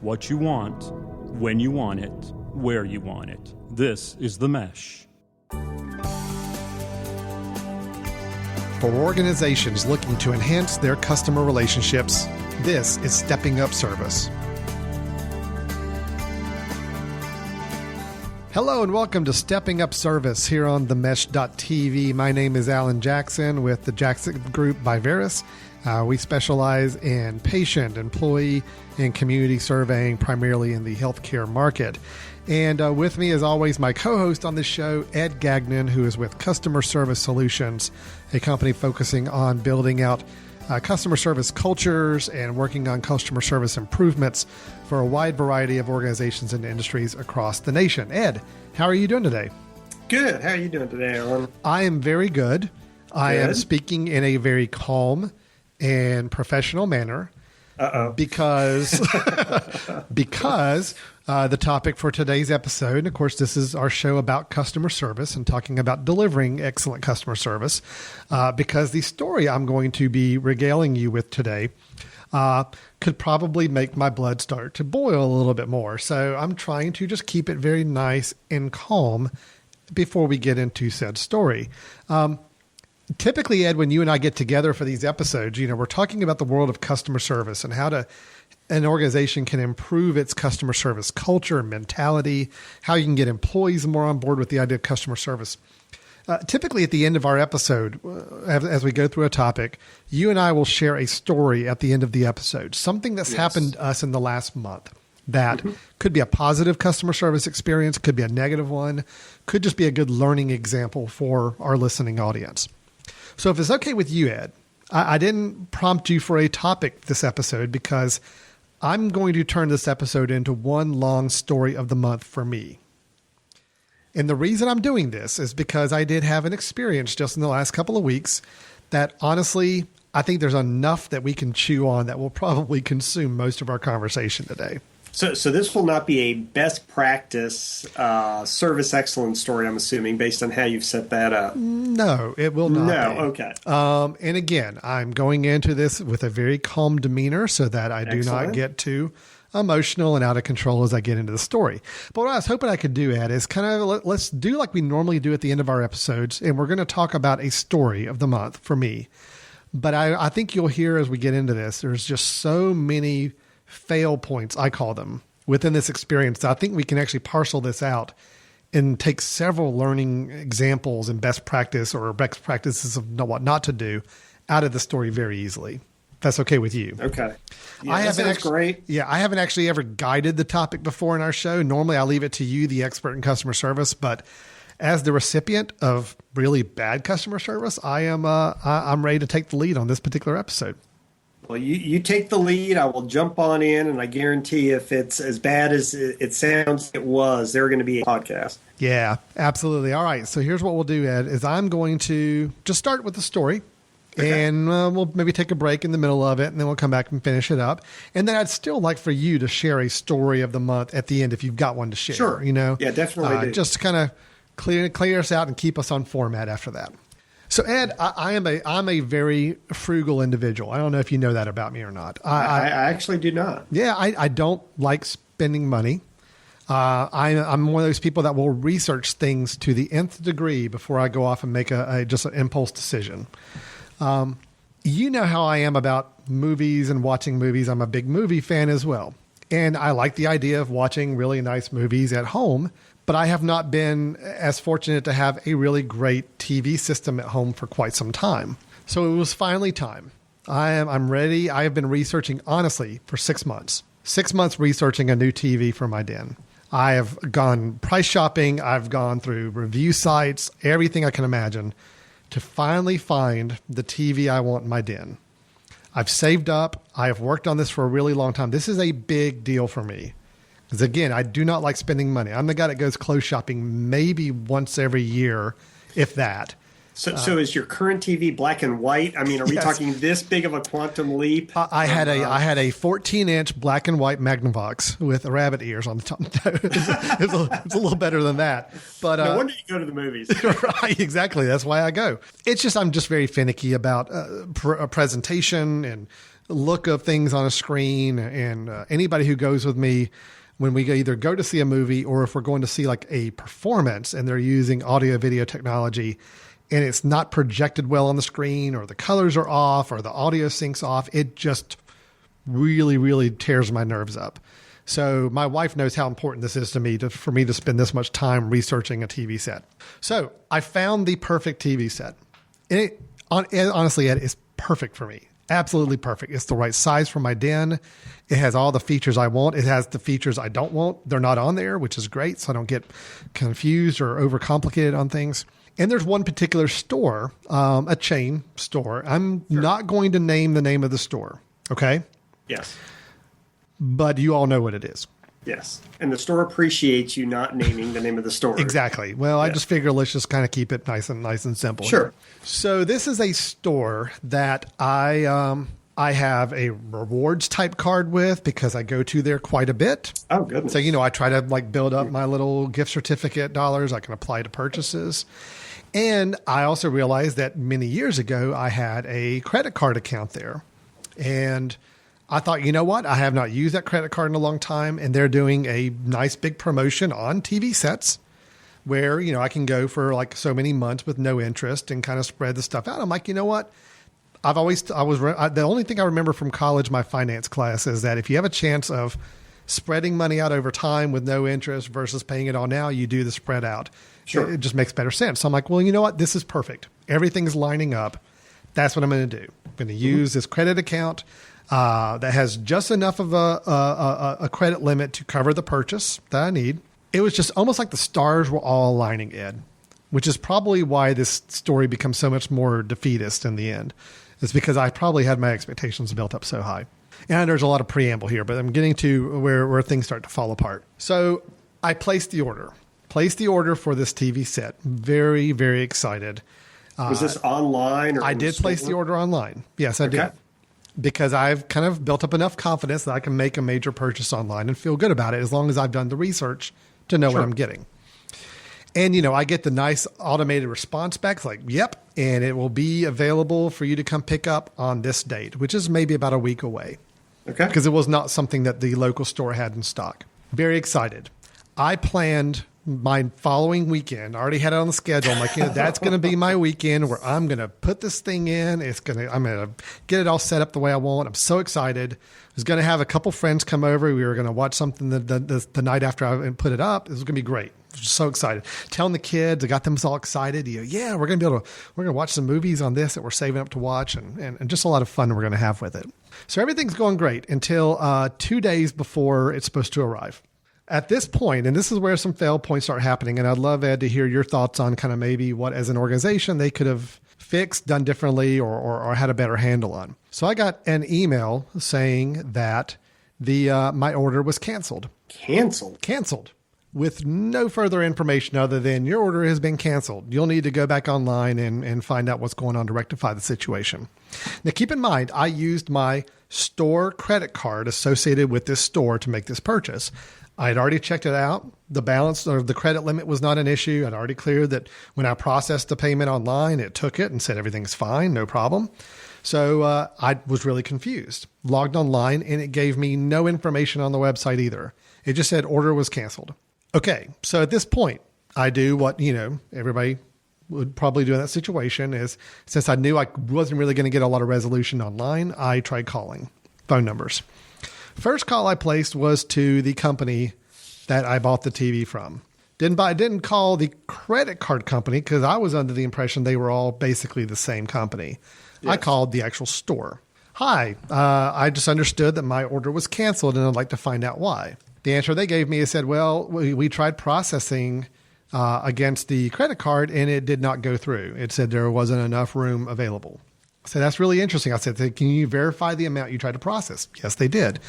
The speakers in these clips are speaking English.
what you want, when you want it, where you want it. This is The Mesh. For organizations looking to enhance their customer relationships, this is Stepping Up Service. Hello and welcome to Stepping Up Service here on themesh.tv. My name is Alan Jackson with the Jackson Group by Veris. We specialize in patient, employee, and community surveying, primarily in the healthcare market. And with me, as always, my co-host on this show, Ed Gagnon, who is with Customer Service Solutions, a company focusing on building out customer service cultures and working on customer service improvements for a wide variety of organizations and industries across the nation. Ed, how are you doing today? Good. How are you doing today, Alan? I am very good. I am speaking in a very calm and professional manner. Because the topic for today's episode, and of course, this is our show about customer service and talking about delivering excellent customer service, because the story I'm going to be regaling you with today could probably make my blood start to boil a little bit more. So I'm trying to just keep it very nice and calm before we get into said story. Typically, Ed, when you and I get together for these episodes, we're talking about the world of customer service and how an organization can improve its customer service culture and mentality, how you can get employees more on board with the idea of customer service. Typically, at the end of our episode, as we go through a topic, you and I will share a story at the end of the episode, something that's happened to us in the last month that could be a positive customer service experience, could be a negative one, could just be a good learning example for our listening audience. So if it's okay with you, Ed, I didn't prompt you for a topic this episode because I'm going to turn this episode into one long story of the month for me. And the reason I'm doing this is because I did have an experience just in the last couple of weeks that honestly, I think there's enough that we can chew on that will probably consume most of our conversation today. So this will not be a best practice service excellence story, I'm assuming, based on how you've set that up. No, it will not be. Okay. And again, I'm going into this with a very calm demeanor so that I do not get too emotional and out of control as I get into the story. But what I was hoping I could do, Ed, is kind of let's do like we normally do at the end of our episodes, and we're going to talk about a story of the month for me. But I think you'll hear as we get into this, there's just so many fail points, I call them, within this experience. I think we can actually parcel this out and take several learning examples and best practices of what not to do out of the story very easily. That's okay with you. Okay. Yeah, that's great. Yeah, I haven't actually ever guided the topic before in our show. Normally I leave it to you, the expert in customer service, but as the recipient of really bad customer service, I'm ready to take the lead on this particular episode. Well, you take the lead. I will jump on in, and I guarantee if it's as bad as it sounds it was, they're going to be a podcast. Yeah, absolutely. All right, so here's what we'll do, Ed, is I'm going to just start with the story, and we'll maybe take a break in the middle of it, and then we'll come back and finish it up. And then I'd still like for you to share a story of the month at the end if you've got one to share. Sure. Yeah, definitely do. Just to kind of clear us out and keep us on format after that. So Ed, I'm a very frugal individual. I don't know if you know that about me or not. I actually do not. Yeah, I don't like spending money. I'm one of those people that will research things to the nth degree before I go off and make just an impulse decision. You know how I am about movies and watching movies. I'm a big movie fan as well. And I like the idea of watching really nice movies at home. But I have not been as fortunate to have a really great TV system at home for quite some time. So it was finally time. I'm ready. I have been researching, honestly, for 6 months. 6 months researching a new TV for my den. I have gone price shopping. I've gone through review sites, everything I can imagine, to finally find the TV I want in my den. I've saved up. I have worked on this for a really long time. This is a big deal for me. Because again, I do not like spending money. I'm the guy that goes clothes shopping maybe once every year, if that. So is your current TV black and white? I mean, are we talking this big of a quantum leap? I had a 14-inch black and white Magnavox with rabbit ears on the top. It's a little better than that. But no wonder you go to the movies. Right, exactly. That's why I go. It's just I'm just very finicky about presentation and look of things on a screen. And anybody who goes with me when we either go to see a movie or if we're going to see like a performance and they're using audio video technology and it's not projected well on the screen or the colors are off or the audio syncs off, it just really, really tears my nerves up. So my wife knows how important this is to me for me to spend this much time researching a TV set. So I found the perfect TV set. And honestly, Ed, it's perfect for me. Absolutely perfect. It's the right size for my den. It has all the features I want. It has the features I don't want. They're not on there, which is great. So I don't get confused or overcomplicated on things. And there's one particular store, a chain store. I'm not going to name the name of the store. Okay. Yes. But you all know what it is. Yes. And the store appreciates you not naming the name of the store. Exactly. Well, I just figure let's just kind of keep it nice and simple. Sure. So this is a store that I have a rewards type card with because I go to there quite a bit. Oh, goodness. So, I try to like build up my little gift certificate dollars I can apply to purchases. And I also realized that many years ago, I had a credit card account there. And I thought, you know what? I have not used that credit card in a long time. And they're doing a nice big promotion on TV sets where, I can go for like so many months with no interest and kind of spread the stuff out. I'm like, you know what? The only thing I remember from college, my finance class, is that if you have a chance of spreading money out over time with no interest versus paying it all now, you do the spread out. Sure. It just makes better sense. So I'm like, well, you know what? This is perfect. Everything's lining up. That's what I'm going to do. I'm going to use this credit account that has just enough of a credit limit to cover the purchase that I need. It was just almost like the stars were all aligning, Ed, which is probably why this story becomes so much more defeatist in the end. It's because I probably had my expectations built up so high. And there's a lot of preamble here, but I'm getting to where things start to fall apart. So I placed the order for this TV set. Very, very excited. Was this online? Or I did place the order online. Yes, I did. Because I've kind of built up enough confidence that I can make a major purchase online and feel good about it as long as I've done the research to know what I'm getting. And, I get the nice automated response back. It's like, yep. And it will be available for you to come pick up on this date, which is maybe about a week away. Okay. Because it was not something that the local store had in stock. Very excited. I planned my following weekend. I already had it on the schedule. I'm like, that's going to be my weekend where I'm going to put this thing in. I'm going to get it all set up the way I want. I'm so excited. I was going to have a couple friends come over. We were going to watch something the night after I put it up. It was going to be great. I was so excited. Telling the kids, I got them all excited. Yeah, we're going to watch some movies on this that we're saving up to watch and just a lot of fun we're going to have with it. So everything's going great until 2 days before it's supposed to arrive. At this point, and this is where some fail points start happening, and I'd love, Ed, to hear your thoughts on kind of maybe what, as an organization, they could have fixed, done differently, or had a better handle on. So I got an email saying that my order was canceled. Canceled. With no further information other than your order has been canceled. You'll need to go back online and find out what's going on to rectify the situation. Now, keep in mind, I used my store credit card associated with this store to make this purchase. I had already checked it out. The balance or the credit limit was not an issue. I'd already cleared that when I processed the payment online, it took it and said everything's fine, no problem. So I was really confused. Logged online, and it gave me no information on the website either. It just said order was canceled. Okay, so at this point, I do what, everybody would probably do in that situation is, since I knew I wasn't really going to get a lot of resolution online, I tried calling phone numbers. First call I placed was to the company that I bought the TV from. Didn't call the credit card company because I was under the impression they were all basically the same company. Yes. I called the actual store. Hi, I just understood that my order was canceled and I'd like to find out why. The answer they gave me is said, well, we tried processing against the credit card and it did not go through. It said there wasn't enough room available. I said, that's really interesting. I said, can you verify the amount you tried to process? Yes, they did.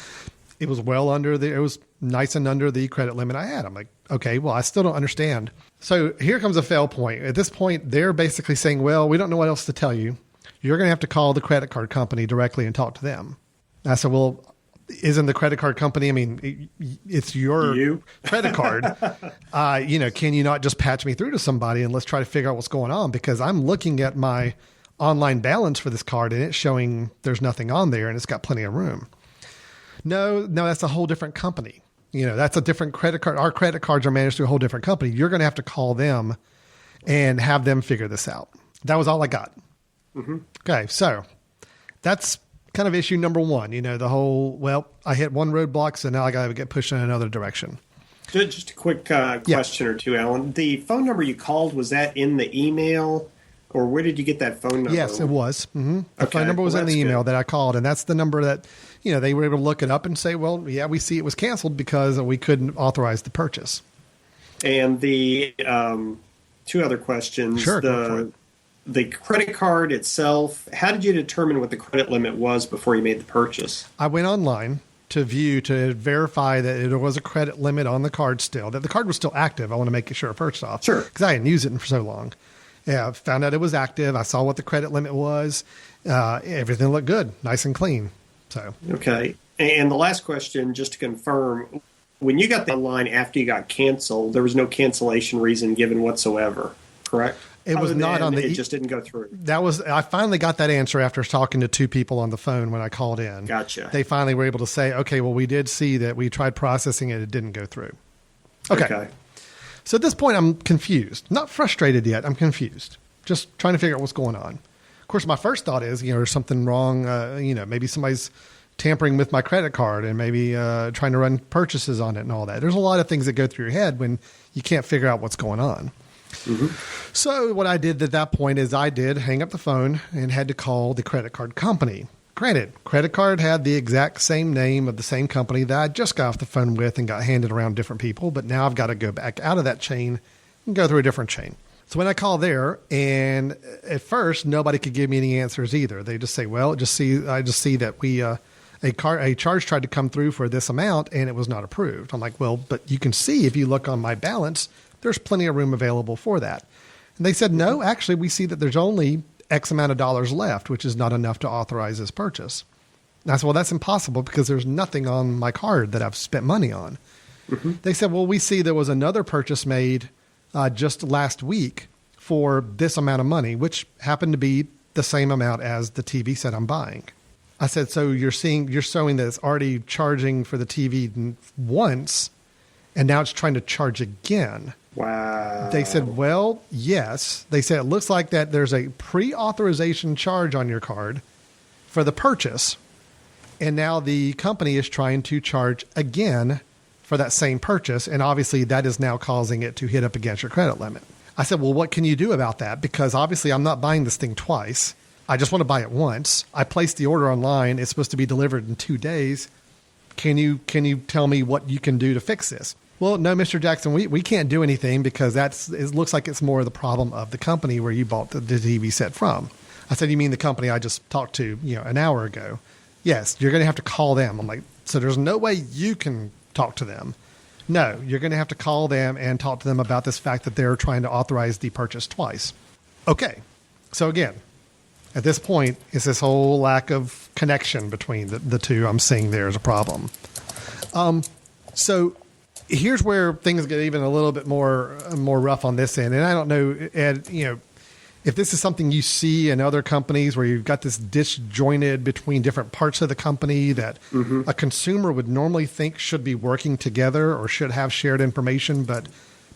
It was it was nice and under the credit limit I had. I'm like, okay, well, I still don't understand. So here comes a fail point. At this point, they're basically saying, well, we don't know what else to tell you. You're going to have to call the credit card company directly and talk to them. And I said, well, isn't the credit card company, it's your credit card. Can you not just patch me through to somebody and let's try to figure out what's going on? Because I'm looking at my online balance for this card and it's showing there's nothing on there and it's got plenty of room. No, that's a whole different company. That's a different credit card. Our credit cards are managed through a whole different company. You're going to have to call them and have them figure this out. That was all I got. Mm-hmm. Okay. So that's kind of issue number one, the whole, I hit one roadblock, so now I got to get pushed in another direction. Just a quick question or two, Alan. The phone number you called, was that in the email, or where did you get that phone number? Yes, it was. Mm-hmm. The phone number was in the email that I called, and that's the number that, they were able to look it up and say, well, yeah, we see it was canceled because we couldn't authorize the purchase. And the two other questions. Sure. The credit card itself, how did you determine what the credit limit was before you made the purchase? I went online to verify that there was a credit limit on the card still, that the card was still active. I want to make sure first off. Sure. Because I hadn't used it for so long. Yeah, I found out it was active. I saw what the credit limit was. Everything looked good, nice and clean. So okay. And the last question, just to confirm, when you got the online after you got canceled, there was no cancellation reason given whatsoever, correct? It was not on the. It just didn't go through. I finally got that answer after talking to two people on the phone when I called in. Gotcha. They finally were able to say, okay, well, we did see that we tried processing it. It didn't go through. Okay. So at this point, I'm confused. Not frustrated yet. I'm confused. Just trying to figure out what's going on. Of course, my first thought is, there's something wrong. Maybe somebody's tampering with my credit card and maybe trying to run purchases on it and all that. There's a lot of things that go through your head when you can't figure out what's going on. Mm-hmm. So what I did at that point is I did hang up the phone and had to call the credit card company. Granted, credit card had the exact same name of the same company that I just got off the phone with and got handed around different people. But now I've got to go back out of that chain and go through a different chain. So when I call there, and at first nobody could give me any answers either. They just say, well, I just see that we a charge tried to come through for this amount and it was not approved. I'm like, well, but you can see if you look on my balance, there's plenty of room available for that. And they said, no, actually, we see that there's only X amount of dollars left, which is not enough to authorize this purchase. And I said, well, that's impossible because there's nothing on my card that I've spent money on. Mm-hmm. They said, well, we see there was another purchase made just last week for this amount of money, which happened to be the same amount as the TV set I'm buying. I said, so you're showing that it's already charging for the TV once, and now it's trying to charge again. Wow. They said, well, yes. They said, it looks like that there's a pre-authorization charge on your card for the purchase. And now the company is trying to charge again for that same purchase. And obviously that is now causing it to hit up against your credit limit. I said, well, what can you do about that? Because obviously I'm not buying this thing twice. I just want to buy it once. I placed the order online. It's supposed to be delivered in 2 days. Can you tell me what you can do to fix this? Well, no, Mr. Jackson, we can't do anything because it looks like it's more of the problem of the company where you bought the TV set from. I said, you mean the company I just talked to, an hour ago? Yes, you're going to have to call them. I'm like, so there's no way you can talk to them. No, you're going to have to call them and talk to them about this fact that they're trying to authorize the purchase twice. Okay. So again, at this point, it's this whole lack of connection between the two I'm seeing there as a problem. So here's where things get even a little bit more rough on this end. And I don't know, Ed, if this is something you see in other companies where you've got this disjointed between different parts of the company that a consumer would normally think should be working together or should have shared information, but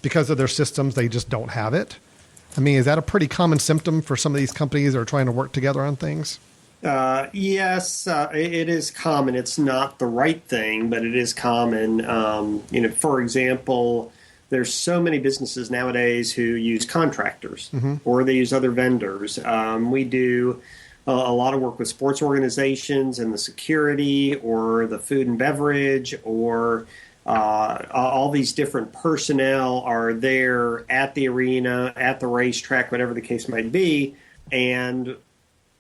because of their systems, they just don't have it. I mean, is that a pretty common symptom for some of these companies that are trying to work together on things? Yes, it is common. It's not the right thing, but it is common. For example, there's so many businesses nowadays who use contractors or they use other vendors. We do a lot of work with sports organizations and the security or the food and beverage or all these different personnel are there at the arena, at the racetrack, whatever the case might be. And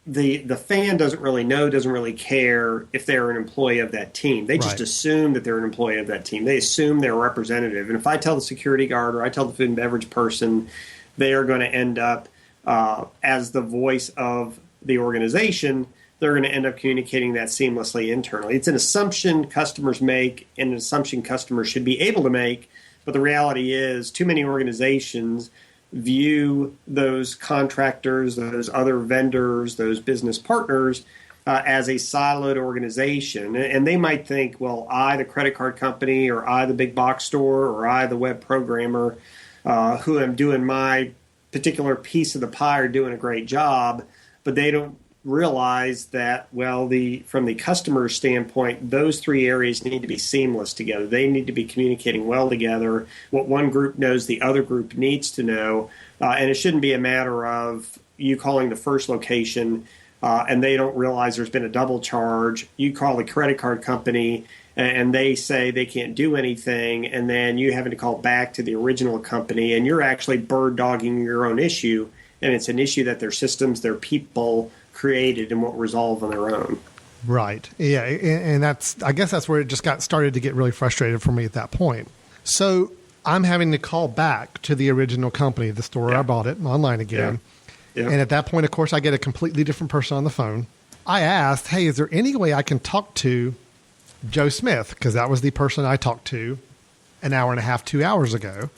the fan doesn't really know, doesn't really care if they're an employee of that team. They just assume that they're an employee of that team. They assume they're a representative. And if I tell the security guard or I tell the food and beverage person, they are going to end up as the voice of the organization. They're going to end up communicating that seamlessly internally. It's an assumption customers make and an assumption customers should be able to make. But the reality is too many organizations view those contractors, those other vendors, those business partners as a siloed organization. And they might think, well, I, the credit card company, or I, the big box store, or I, the web programmer, who am doing my particular piece of the pie, are doing a great job. But they don't realize that, well, from the customer standpoint, those three areas need to be seamless together. They need to be communicating well together. What one group knows, the other group needs to know. And it shouldn't be a matter of you calling the first location and they don't realize there's been a double charge. You call the credit card company and they say they can't do anything, and then you having to call back to the original company, and you're actually bird dogging your own issue, and it's an issue that their systems, their people created and won't resolve on their own. Right. Yeah. And I guess that's where it just started to get really frustrated for me at that point. So I'm having to call back to the original company, the store I bought it online again. Yeah. And at that point, of course, I get a completely different person on the phone. I asked, hey, is there any way I can talk to Joe Smith? Because that was the person I talked to an hour and a half, 2 hours ago.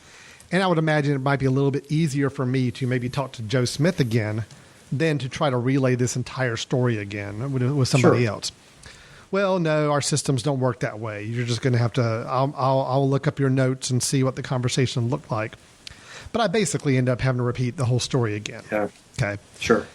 And I would imagine it might be a little bit easier for me to maybe talk to Joe Smith again than to try to relay this entire story again with somebody else. Well, no, our systems don't work that way. You're just going to have to, I'll look up your notes and see what the conversation looked like. But I basically end up having to repeat the whole story again. Yeah. Okay. Sure.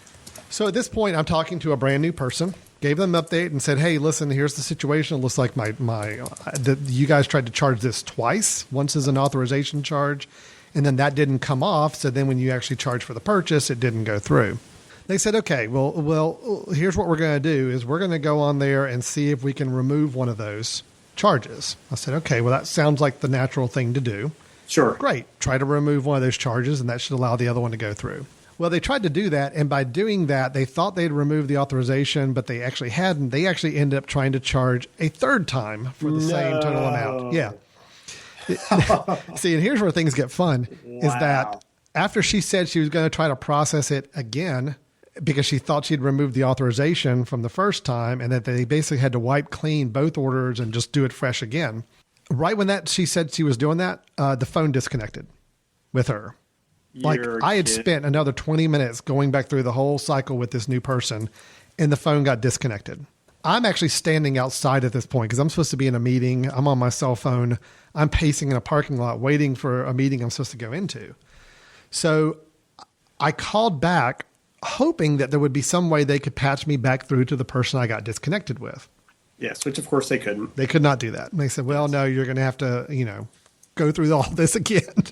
So at this point, I'm talking to a brand new person, gave them an update and said, hey, listen, here's the situation. It looks like you guys tried to charge this twice, once as an authorization charge, and then that didn't come off. So then when you actually charge for the purchase, it didn't go through. They said, okay, well, here's what we're going to do is we're going to go on there and see if we can remove one of those charges. I said, okay, well, that sounds like the natural thing to do. Sure. Great. Try to remove one of those charges, and that should allow the other one to go through. Well, they tried to do that, and by doing that, they thought they'd removed the authorization, but they actually hadn't. They actually ended up trying to charge a third time for the same total amount. Yeah. See, and here's where things get fun, is that after she said she was going to try to process it again, because she thought she'd removed the authorization from the first time, and that they basically had to wipe clean both orders and just do it fresh again. Right when she said she was doing that, the phone disconnected with her. I had spent another 20 minutes going back through the whole cycle with this new person, and the phone got disconnected. I'm actually standing outside at this point because I'm supposed to be in a meeting. I'm on my cell phone. I'm pacing in a parking lot waiting for a meeting I'm supposed to go into. So I called back hoping that there would be some way they could patch me back through to the person I got disconnected with. Yes, which of course they couldn't. They could not do that. And they said, well, no, you're going to have to, go through all this again.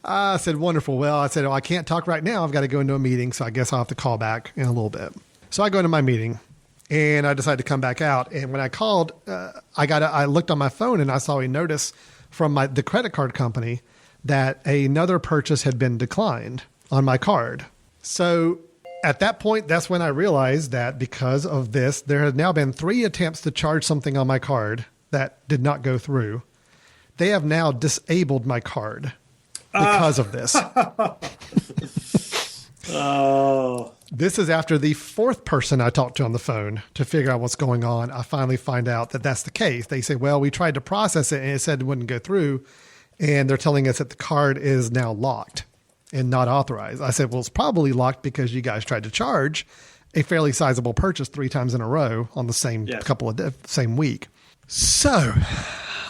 I said, wonderful. Well, I said, I can't talk right now. I've got to go into a meeting, so I guess I'll have to call back in a little bit. So I go into my meeting, and I decided to come back out. And when I called, I looked on my phone, and I saw a notice from the credit card company that another purchase had been declined on my card. So at that point, that's when I realized that because of this, there had now been 3 attempts to charge something on my card that did not go through. They have now disabled my card because of this. Oh. This is after the 4th person I talked to on the phone to figure out what's going on. I finally find out that that's the case. They say, well, we tried to process it and it said it wouldn't go through. And they're telling us that the card is now locked and not authorized. I said, well, it's probably locked because you guys tried to charge a fairly sizable purchase 3 times in a row on the same same week. So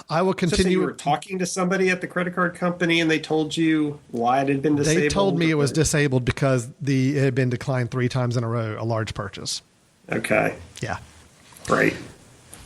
I will continue. So you were talking to somebody at the credit card company and they told you why it had been disabled? They told me it was disabled because it had been declined 3 times in a row, a large purchase. Okay. Yeah. Great.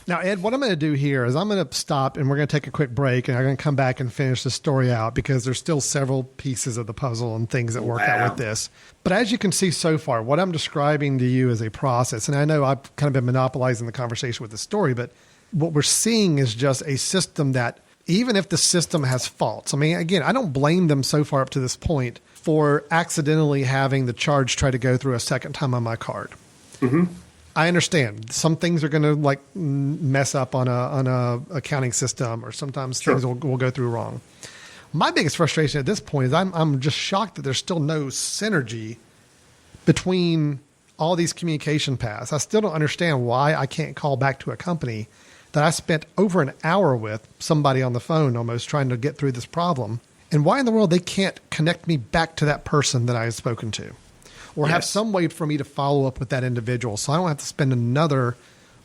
Now, Ed, what I'm going to do here is I'm going to stop and we're going to take a quick break and I'm going to come back and finish the story out because there's still several pieces of the puzzle and things that work out with this. But as you can see so far, what I'm describing to you is a process. And I know I've kind of been monopolizing the conversation with the story, but what we're seeing is just a system that even if the system has faults, I mean, again, I don't blame them so far up to this point for accidentally having the charge try to go through a second time on my card. Mm-hmm. I understand some things are going to mess up on a accounting system, or sometimes things will go through wrong. My biggest frustration at this point is I'm just shocked that there's still no synergy between all these communication paths. I still don't understand why I can't call back to a company that I spent over an hour with, somebody on the phone almost trying to get through this problem, And why in the world they can't connect me back to that person that I have spoken to, or have some way for me to follow up with that individual, so I don't have to spend another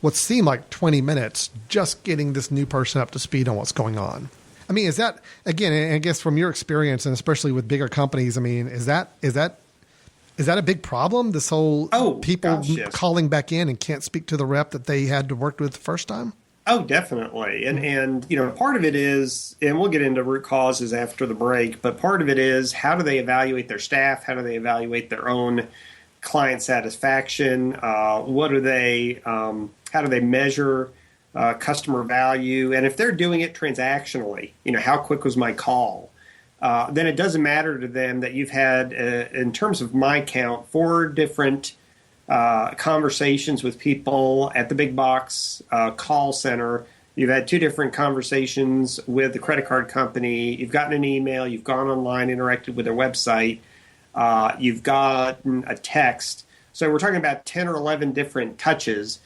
what seemed like 20 minutes just getting this new person up to speed on what's going on. I mean, is that, again, and I guess from your experience, and especially with bigger companies, I mean, is that a big problem? This whole people calling back in and can't speak to the rep that they had to work with the first time? Oh, definitely. And part of it is, and we'll get into root causes after the break, but part of it is, how do they evaluate their staff? How do they evaluate their own client satisfaction? What are they, how do they measure customer value? And if they're doing it transactionally, how quick was my call? Then it doesn't matter to them that you've had, in terms of my count, 4 different conversations with people at the big box call center. You've had 2 different conversations with the credit card company. You've gotten an email. You've gone online, interacted with their website. You've gotten a text. So we're talking about 10 or 11 different touches,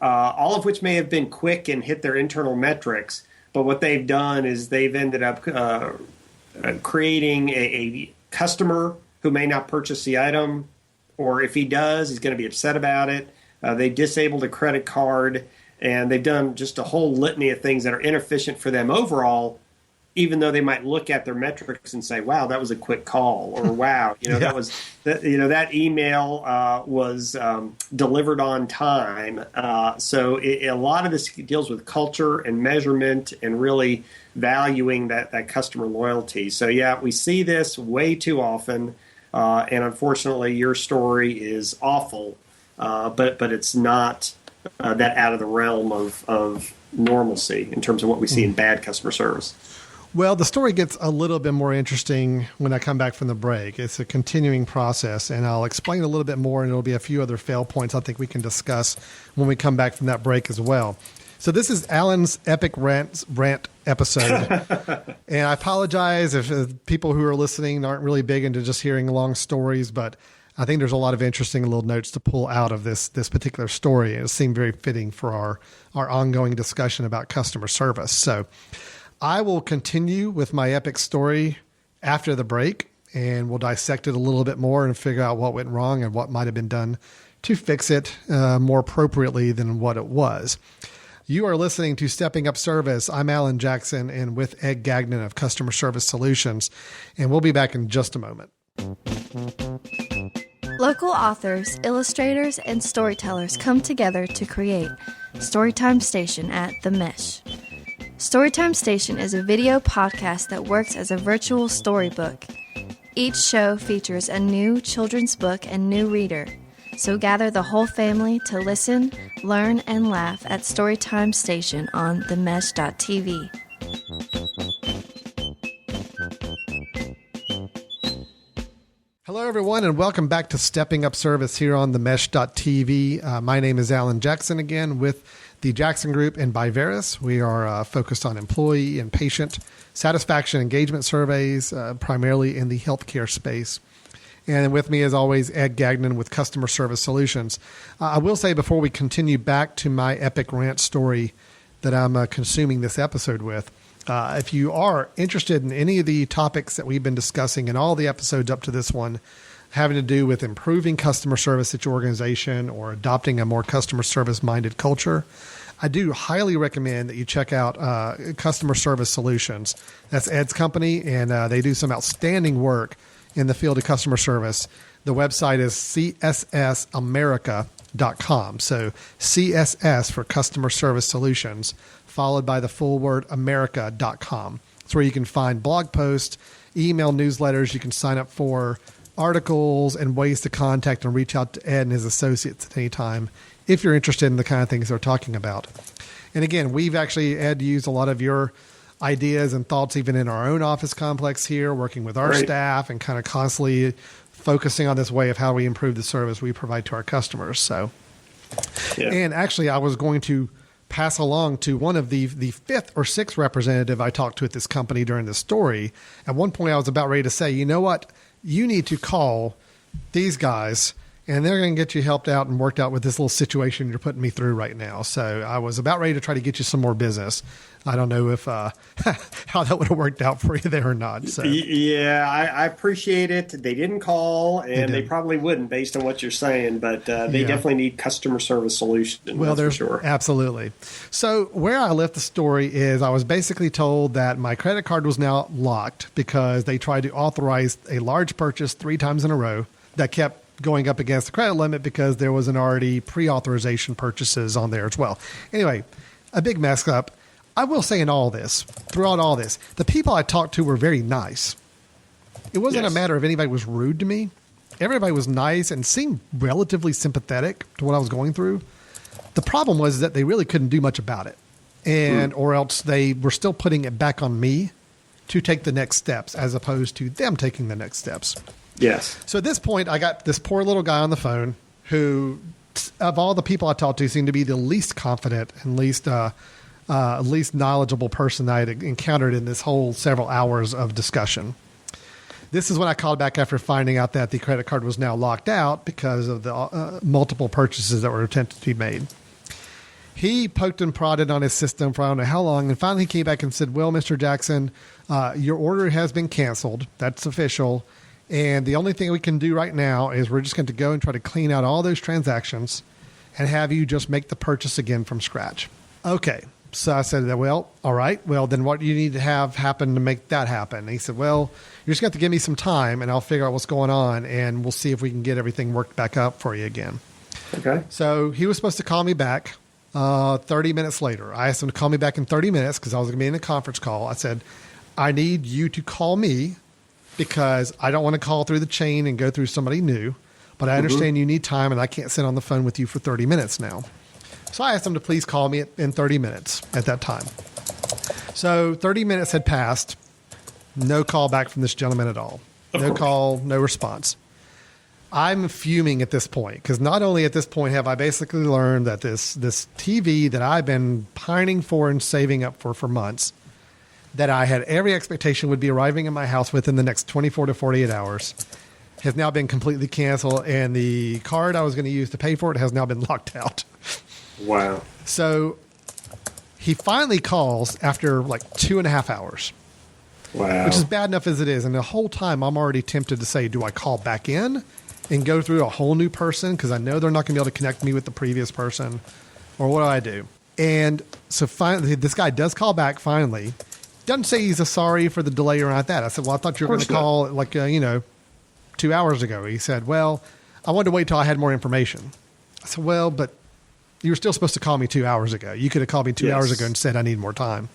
all of which may have been quick and hit their internal metrics. But what they've done is they've ended up creating a customer who may not purchase the item, or if he does, he's going to be upset about it. They disabled a credit card, and they've done just a whole litany of things that are inefficient for them overall, even though they might look at their metrics and say, wow, that was a quick call, or wow, that email was delivered on time. So a lot of this deals with culture and measurement and really valuing that customer loyalty. So yeah, we see this way too often. And unfortunately, your story is awful, but it's not that out of the realm of normalcy in terms of what we see in bad customer service. Well, the story gets a little bit more interesting when I come back from the break. It's a continuing process, and I'll explain a little bit more, and there'll be a few other fail points I think we can discuss when we come back from that break as well. So this is Alan's epic rant episode, and I apologize if people who are listening aren't really big into just hearing long stories, but I think there's a lot of interesting little notes to pull out of this particular story. It seemed very fitting for our ongoing discussion about customer service. So I will continue with my epic story after the break, and we'll dissect it a little bit more and figure out what went wrong and what might have been done to fix it more appropriately than what it was. You are listening to Stepping Up Service. I'm Alan Jackson, and with Ed Gagnon of Customer Service Solutions, and we'll be back in just a moment. Local authors, illustrators, and storytellers come together to create Storytime Station at The Mesh. Storytime Station is a video podcast that works as a virtual storybook. Each show features a new children's book and new reader. So gather the whole family to listen, learn, and laugh at Storytime Station on themesh.tv. Hello, everyone, and welcome back to Stepping Up Service here on themesh.tv. My name is Alan Jackson, again, with the Jackson Group and Biveris. We are focused on employee and patient satisfaction engagement surveys, primarily in the healthcare space. And with me, as always, Ed Gagnon with Customer Service Solutions. I will say before we continue back to my epic rant story that I'm consuming this episode with, if you are interested in any of the topics that we've been discussing in all the episodes up to this one, having to do with improving customer service at your organization or adopting a more customer service-minded culture, I do highly recommend that you check out Customer Service Solutions. That's Ed's company, and they do some outstanding work in the field of customer service. The website is cssamerica.com. So CSS for Customer Service Solutions, followed by the full word America.com. It's where you can find blog posts, email newsletters. You can sign up for articles and ways to contact and reach out to Ed and his associates at any time if you're interested in the kind of things they're talking about. And again, we've actually, Ed, used a lot of your ideas and thoughts even in our own office complex here, working with our staff and kind of constantly focusing on this way of how we improve the service we provide to our customers. So, And actually, I was going to pass along to one of the fifth or sixth representative I talked to at this company during the story. At one point, I was about ready to say, you know what? You need to call these guys and they're going to get you helped out and worked out with this little situation you're putting me through right now. So I was about ready to try to get you some more business. I don't know if how that would have worked out for you there or not. So. Yeah, I appreciate it. They didn't call, and they probably wouldn't based on what you're saying, but they definitely need customer service solutions. Well, there's for sure. Absolutely. So where I left the story is I was basically told that my credit card was now locked because they tried to authorize a large purchase 3 times in a row that kept going up against the credit limit because there was an already pre-authorization purchases on there as well. Anyway, a big mess up. I will say throughout all this, the people I talked to were very nice. It wasn't a matter of anybody was rude to me. Everybody was nice and seemed relatively sympathetic to what I was going through. The problem was that they really couldn't do much about it. Or else they were still putting it back on me to take the next steps as opposed to them taking the next steps. Yes. So at this point, I got this poor little guy on the phone who, of all the people I talked to, seemed to be the least confident and least knowledgeable person I had encountered in this whole several hours of discussion. This is when I called back after finding out that the credit card was now locked out because of the multiple purchases that were attempted to be made. He poked and prodded on his system for I don't know how long, and finally he came back and said, well, Mr. Jackson, your order has been canceled. That's official. And the only thing we can do right now is we're just going to go and try to clean out all those transactions and have you just make the purchase again from scratch. Okay. So I said, well, all right. Well, then what do you need to have happen to make that happen? And he said, well, you're just going to have to give me some time and I'll figure out what's going on and we'll see if we can get everything worked back up for you again. Okay. So he was supposed to call me back 30 minutes later. I asked him to call me back in 30 minutes because I was going to be in a conference call. I said, I need you to call me because I don't want to call through the chain and go through somebody new, but I understand you need time and I can't sit on the phone with you for 30 minutes now. So I asked him to please call me in 30 minutes at that time. So 30 minutes had passed. No call back from this gentleman at all. No call, no response. I'm fuming at this point because not only at this point have I basically learned that this TV that I've been pining for and saving up for months, that I had every expectation would be arriving in my house within the next 24 to 48 hours, has now been completely canceled, and the card I was going to use to pay for it has now been locked out. Wow. So he finally calls after like 2.5 hours. Wow. Which is bad enough as it is. And the whole time I'm already tempted to say, do I call back in and go through a whole new person? Because I know they're not going to be able to connect me with the previous person. Or what do I do? And so finally, this guy does call back finally. Doesn't say he's sorry for the delay or anything like that. I said, well, I thought you were going to call like, 2 hours ago. He said, well, I wanted to wait till I had more information. I said, well, but you were still supposed to call me 2 hours ago. You could have called me 2 hours ago and said, I need more time.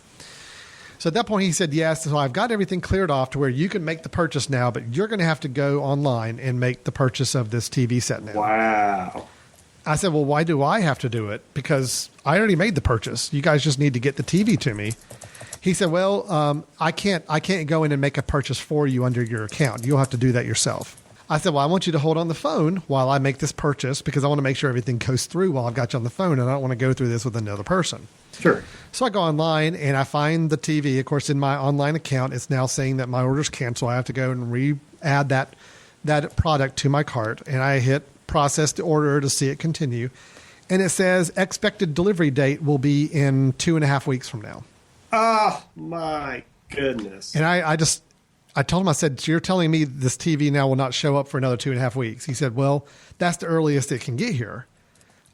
So at that point, he said, yes. So I've got everything cleared off to where you can make the purchase now, but you're going to have to go online and make the purchase of this TV set now. Wow. I said, well, why do I have to do it? Because I already made the purchase. You guys just need to get the TV to me. He said, well, I can't go in and make a purchase for you under your account. You'll have to do that yourself. I said, well, I want you to hold on the phone while I make this purchase because I want to make sure everything goes through while I've got you on the phone, and I don't want to go through this with another person. Sure. So I go online and I find the TV. Of course, in my online account, it's now saying that my order's canceled. I have to go and re-add that product to my cart, and I hit process the order to see it continue. And it says expected delivery date will be in 2.5 weeks from now. Oh, my goodness. And I told him, I said, so you're telling me this TV now will not show up for another 2.5 weeks? He said, well, that's the earliest it can get here.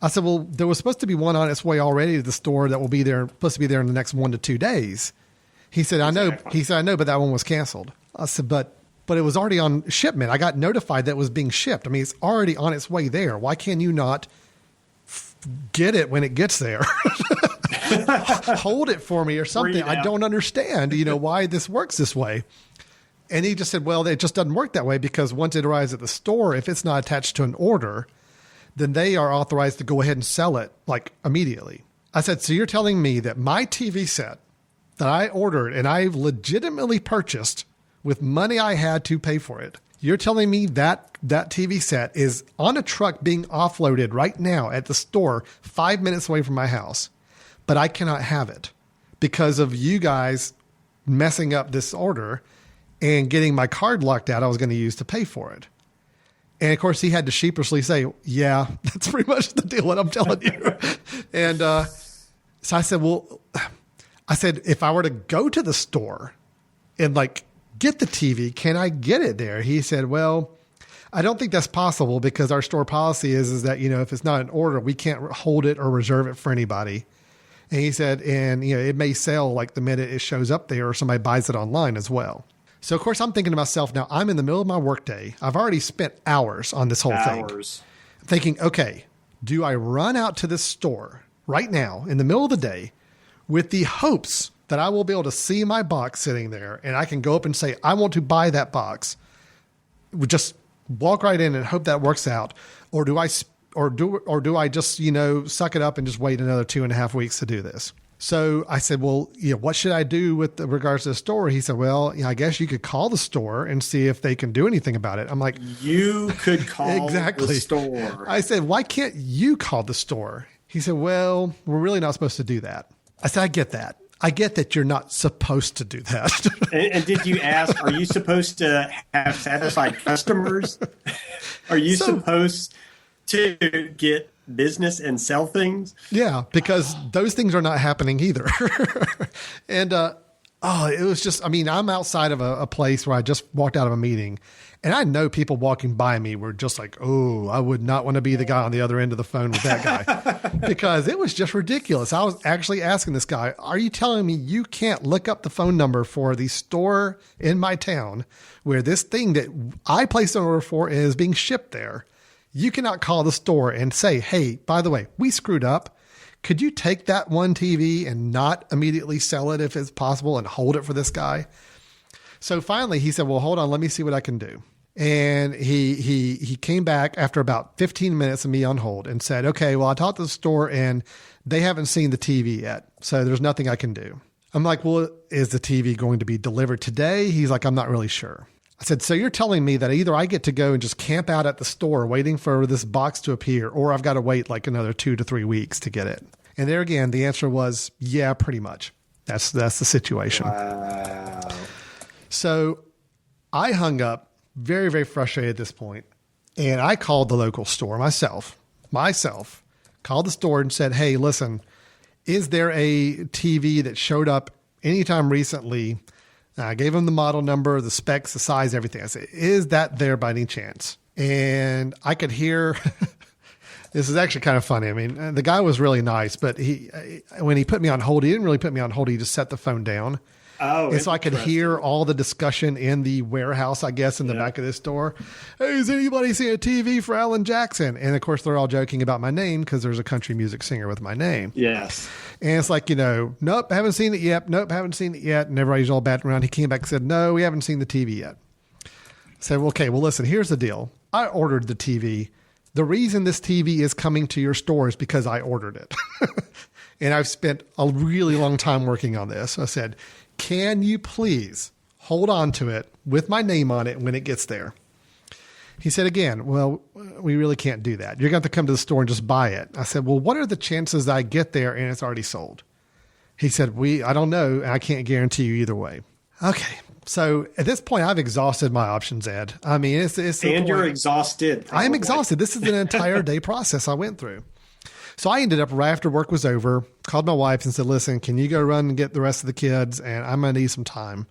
I said, well, there was supposed to be one on its way already to the store that will be there, supposed to be there in the next 1 to 2 days. He said, I know. He said, I know, but that one was canceled. I said, but it was already on shipment. I got notified that it was being shipped. I mean, it's already on its way there. Why can you not get it when it gets there? Hold it for me or something. I don't understand, why this works this way. And he just said, well, it just doesn't work that way because once it arrives at the store, if it's not attached to an order, then they are authorized to go ahead and sell it like immediately. I said, so you're telling me that my TV set that I ordered and I legitimately purchased with money I had to pay for it, you're telling me that TV set is on a truck being offloaded right now at the store 5 minutes away from my house, but I cannot have it because of you guys messing up this order and getting my card locked out I was going to use to pay for it. And of course, he had to sheepishly say, yeah, that's pretty much the deal, what I'm telling you. And so I said, if I were to go to the store and like get the TV, can I get it there? He said, well, I don't think that's possible because our store policy is that, if it's not in order, we can't hold it or reserve it for anybody. And he said, it may sell like the minute it shows up there or somebody buys it online as well. So, of course, I'm thinking to myself, now I'm in the middle of my workday. I've already spent hours on this whole thing. I'm thinking, okay, do I run out to this store right now in the middle of the day with the hopes that I will be able to see my box sitting there and I can go up and say, I want to buy that box? We just walk right in and hope that works out. Or do I just, suck it up and just wait another 2.5 weeks to do this? So I said, well, what should I do with regards to the store? He said, well, I guess you could call the store and see if they can do anything about it. I'm like, you could call the store. I said, why can't you call the store? He said, well, we're really not supposed to do that. I said, I get that. I get that you're not supposed to do that. And did you ask, are you supposed to have satisfied customers? Are you supposed to get business and sell things? Yeah, because those things are not happening either. And it was just, I'm outside of a place where I just walked out of a meeting, and I know people walking by me were just like, oh, I would not want to be the guy on the other end of the phone with that guy because it was just ridiculous. I was actually asking this guy, are you telling me you can't look up the phone number for the store in my town where this thing that I placed an order for is being shipped there? You cannot call the store and say, hey, by the way, we screwed up. Could you take that one TV and not immediately sell it if it's possible and hold it for this guy? So finally he said, well, hold on, let me see what I can do. And he came back after about 15 minutes of me on hold and said, okay, well, I talked to the store and they haven't seen the TV yet. So there's nothing I can do. I'm like, well, is the TV going to be delivered today? He's like, I'm not really sure. I said, so you're telling me that either I get to go and just camp out at the store waiting for this box to appear, or I've got to wait like another 2 to 3 weeks to get it. And there again, the answer was, yeah, pretty much. That's the situation. Wow. So I hung up very, very frustrated at this point. And I called the local store myself, called the store and said, hey, listen, is there a TV that showed up anytime recently? I gave them the model number, the specs, the size, everything. I said, is that there by any chance? And I could hear, this is actually kind of funny. The guy was really nice, but when he put me on hold, he didn't really put me on hold. He just set the phone down. Oh, and so I could hear all the discussion in the warehouse, I guess, in the back of this store. Hey, has anybody seen a TV for Alan Jackson? And of course, they're all joking about my name because there's a country music singer with my name. Yes. And it's like, nope, haven't seen it yet. Nope, haven't seen it yet. And everybody's all batting around. He came back and said, no, we haven't seen the TV yet. I said, well, okay, well, listen, here's the deal. I ordered the TV. The reason this TV is coming to your store is because I ordered it. And I've spent a really long time working on this. I said, can you please hold on to it with my name on it when it gets there? He said again, well, we really can't do that. You're going to have to come to the store and just buy it. I said, well, what are the chances that I get there and it's already sold? He said, I don't know. And I can't guarantee you either way. Okay. So at this point, I've exhausted my options, Ed. It's and you're exhausted. I am exhausted. This is an entire day process I went through. So I ended up right after work was over, called my wife and said, listen, can you go run and get the rest of the kids? And I'm going to need some time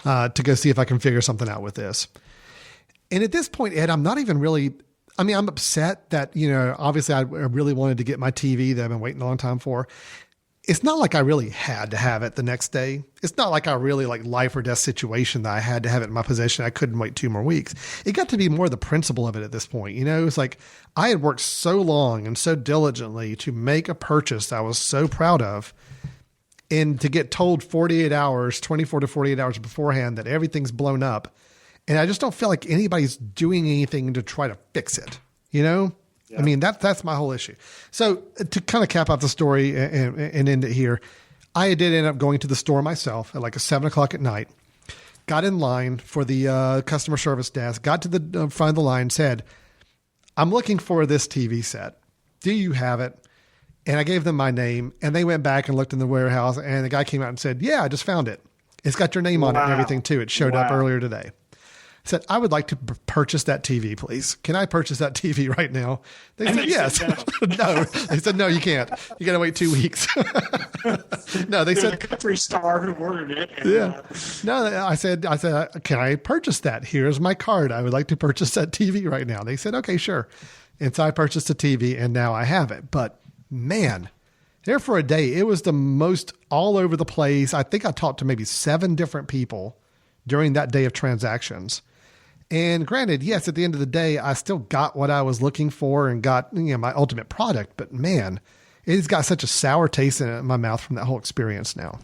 to go see if I can figure something out with this. And at this point, Ed, I'm not even really, I'm upset that, obviously I really wanted to get my TV that I've been waiting a long time for. It's not like I really had to have it the next day. It's not like a really life or death situation that I had to have it in my possession. I couldn't wait 2 more weeks. It got to be more the principle of it at this point. It's like I had worked so long and so diligently to make a purchase that I was so proud of, and to get told 48 hours, 24 to 48 hours beforehand that everything's blown up. And I just don't feel like anybody's doing anything to try to fix it, Yeah. That's my whole issue. So to kind of cap out the story and end it here, I did end up going to the store myself at 7:00 at night, got in line for the customer service desk, got to the front of the line, said, I'm looking for this TV set. Do you have it? And I gave them my name, and they went back and looked in the warehouse, and the guy came out and said, yeah, I just found it. It's got your name on it and everything too. It showed up earlier today. said, I would like to purchase that TV, please. Can I purchase that TV right now? They said, yes. No. They said, no, you can't. You got to wait 2 weeks. No, they said, a country star who ordered it. And, yeah. No, I said, can I purchase that? Here's my card. I would like to purchase that TV right now. They said, okay, sure. And so I purchased a TV and now I have it. But man, there for a day, it was the most all over the place. I think I talked to maybe 7 different people during that day of transactions. And granted, yes, at the end of the day, I still got what I was looking for and got, my ultimate product. But man, it's got such a sour taste in my mouth from that whole experience now.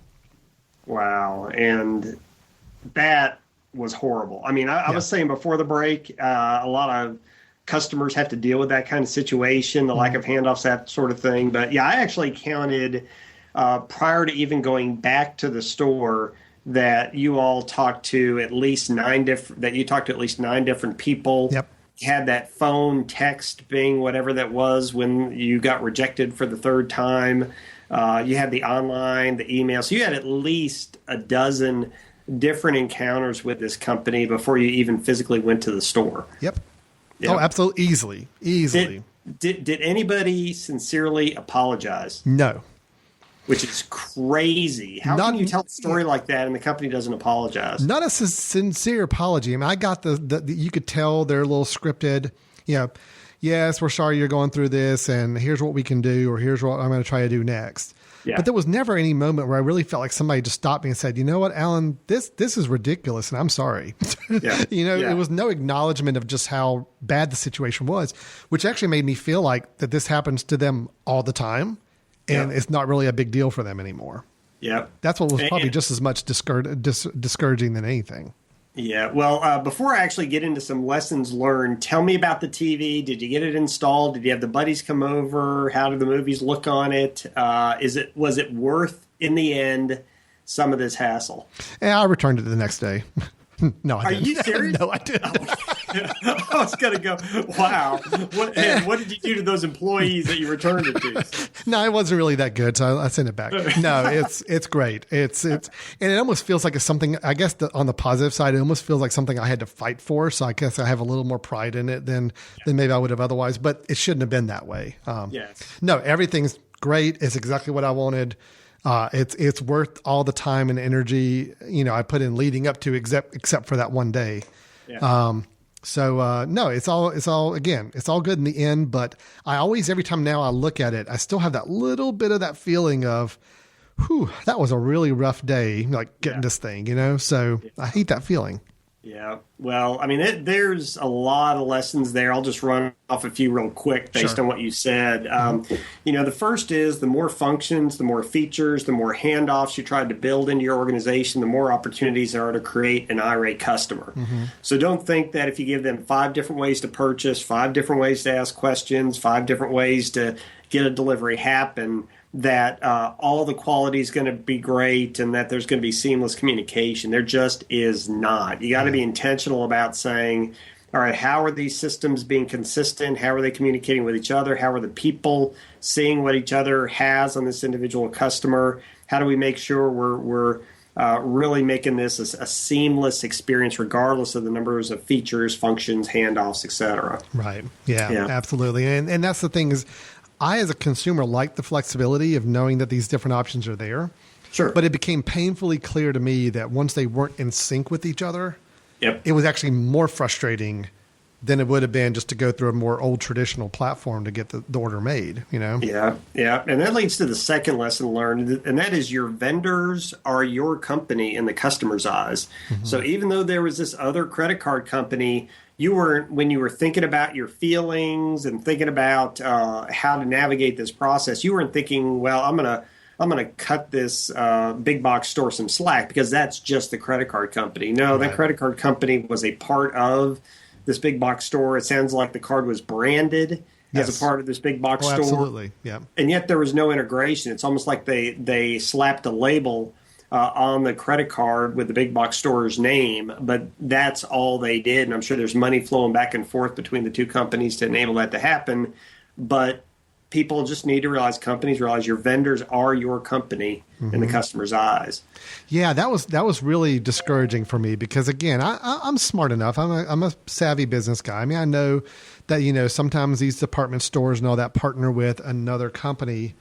Wow. And that was horrible. I mean, I was saying before the break, a lot of customers have to deal with that kind of situation, the lack of handoffs, that sort of thing. But yeah, I actually counted prior to even going back to the store that you all talked to at least 9 different people. Yep. Had that phone, text, Bing, whatever that was when you got rejected for the 3rd time. You had the online, the email. So you had at least a dozen different encounters with this company before you even physically went to the store. Yep. Yep. Oh, absolutely. Easily. Did anybody sincerely apologize? No. Which is crazy. How can you tell a story like that and the company doesn't apologize? Not a sincere apology. I mean, I got the you could tell they're a little scripted. Yes, we're sorry you're going through this, and here's what we can do, or here's what I'm going to try to do next. Yeah. But there was never any moment where I really felt like somebody just stopped me and said, you know what, Alan, this is ridiculous, and I'm sorry. Yeah. It was no acknowledgement of just how bad the situation was, which actually made me feel like that this happens to them all the time. And it's not really a big deal for them anymore. Yeah. That's what was probably just as much discouraging than anything. Yeah. Well, before I actually get into some lessons learned, tell me about the TV. Did you get it installed? Did you have the buddies come over? How did the movies look on it? Was it worth, in the end, some of this hassle? Yeah, I returned it the next day. No, I didn't. Are you serious? No, I didn't. I was going to go, wow. What did you do to those employees that you returned it to? No, it wasn't really that good, so I sent it back. No, it's great. It's and it almost feels like it's something, I guess on the positive side, it almost feels like something I had to fight for, so I guess I have a little more pride in it than maybe I would have otherwise, but it shouldn't have been that way. Yes. No, everything's great. It's exactly what I wanted. It's worth all the time and energy, I put in leading up to except for that one day. Yeah. No, it's all again, it's all good in the end, but I always, every time now I look at it, I still have that little bit of that feeling of, that was a really rough day, like getting this thing, so I hate that feeling. Yeah. Well, I mean, there's a lot of lessons there. I'll just run off a few real quick based on what you said. The first is the more functions, the more features, the more handoffs you try to build into your organization, the more opportunities there are to create an irate customer. Mm-hmm. So don't think that if you give them 5 different ways to purchase, 5 different ways to ask questions, 5 different ways to get a delivery happen, that all the quality is going to be great and that there's going to be seamless communication. There just is not. You got to be intentional about saying, all right, how are these systems being consistent? How are they communicating with each other? How are the people seeing what each other has on this individual customer? How do we make sure we're really making this a seamless experience regardless of the numbers of features, functions, handoffs, et cetera? Right. Yeah. Absolutely. And that's the thing is, I, as a consumer, like the flexibility of knowing that these different options are there. Sure. But it became painfully clear to me that once they weren't in sync with each other, it was actually more frustrating than it would have been just to go through a more old traditional platform to get the order made, Yeah. And that leads to the second lesson learned, and that is your vendors are your company in the customer's eyes. Mm-hmm. So even though there was this other credit card company, when you were thinking about your feelings and thinking about how to navigate this process, you weren't thinking, well, I'm gonna cut this big box store some slack because that's just the credit card company. No, that credit card company was a part of this big box store. It sounds like the card was branded as a part of this big box store. Absolutely, yeah. And yet there was no integration. It's almost like they slapped a label on the credit card with the big box store's name, but that's all they did. And I'm sure there's money flowing back and forth between the two companies to enable that to happen. But people just need to realize, companies realize your vendors are your company in the customer's eyes. Yeah, that was really discouraging for me because, again, I'm smart enough. I'm a savvy business guy. I mean, I know that, sometimes these department stores and all that partner with another company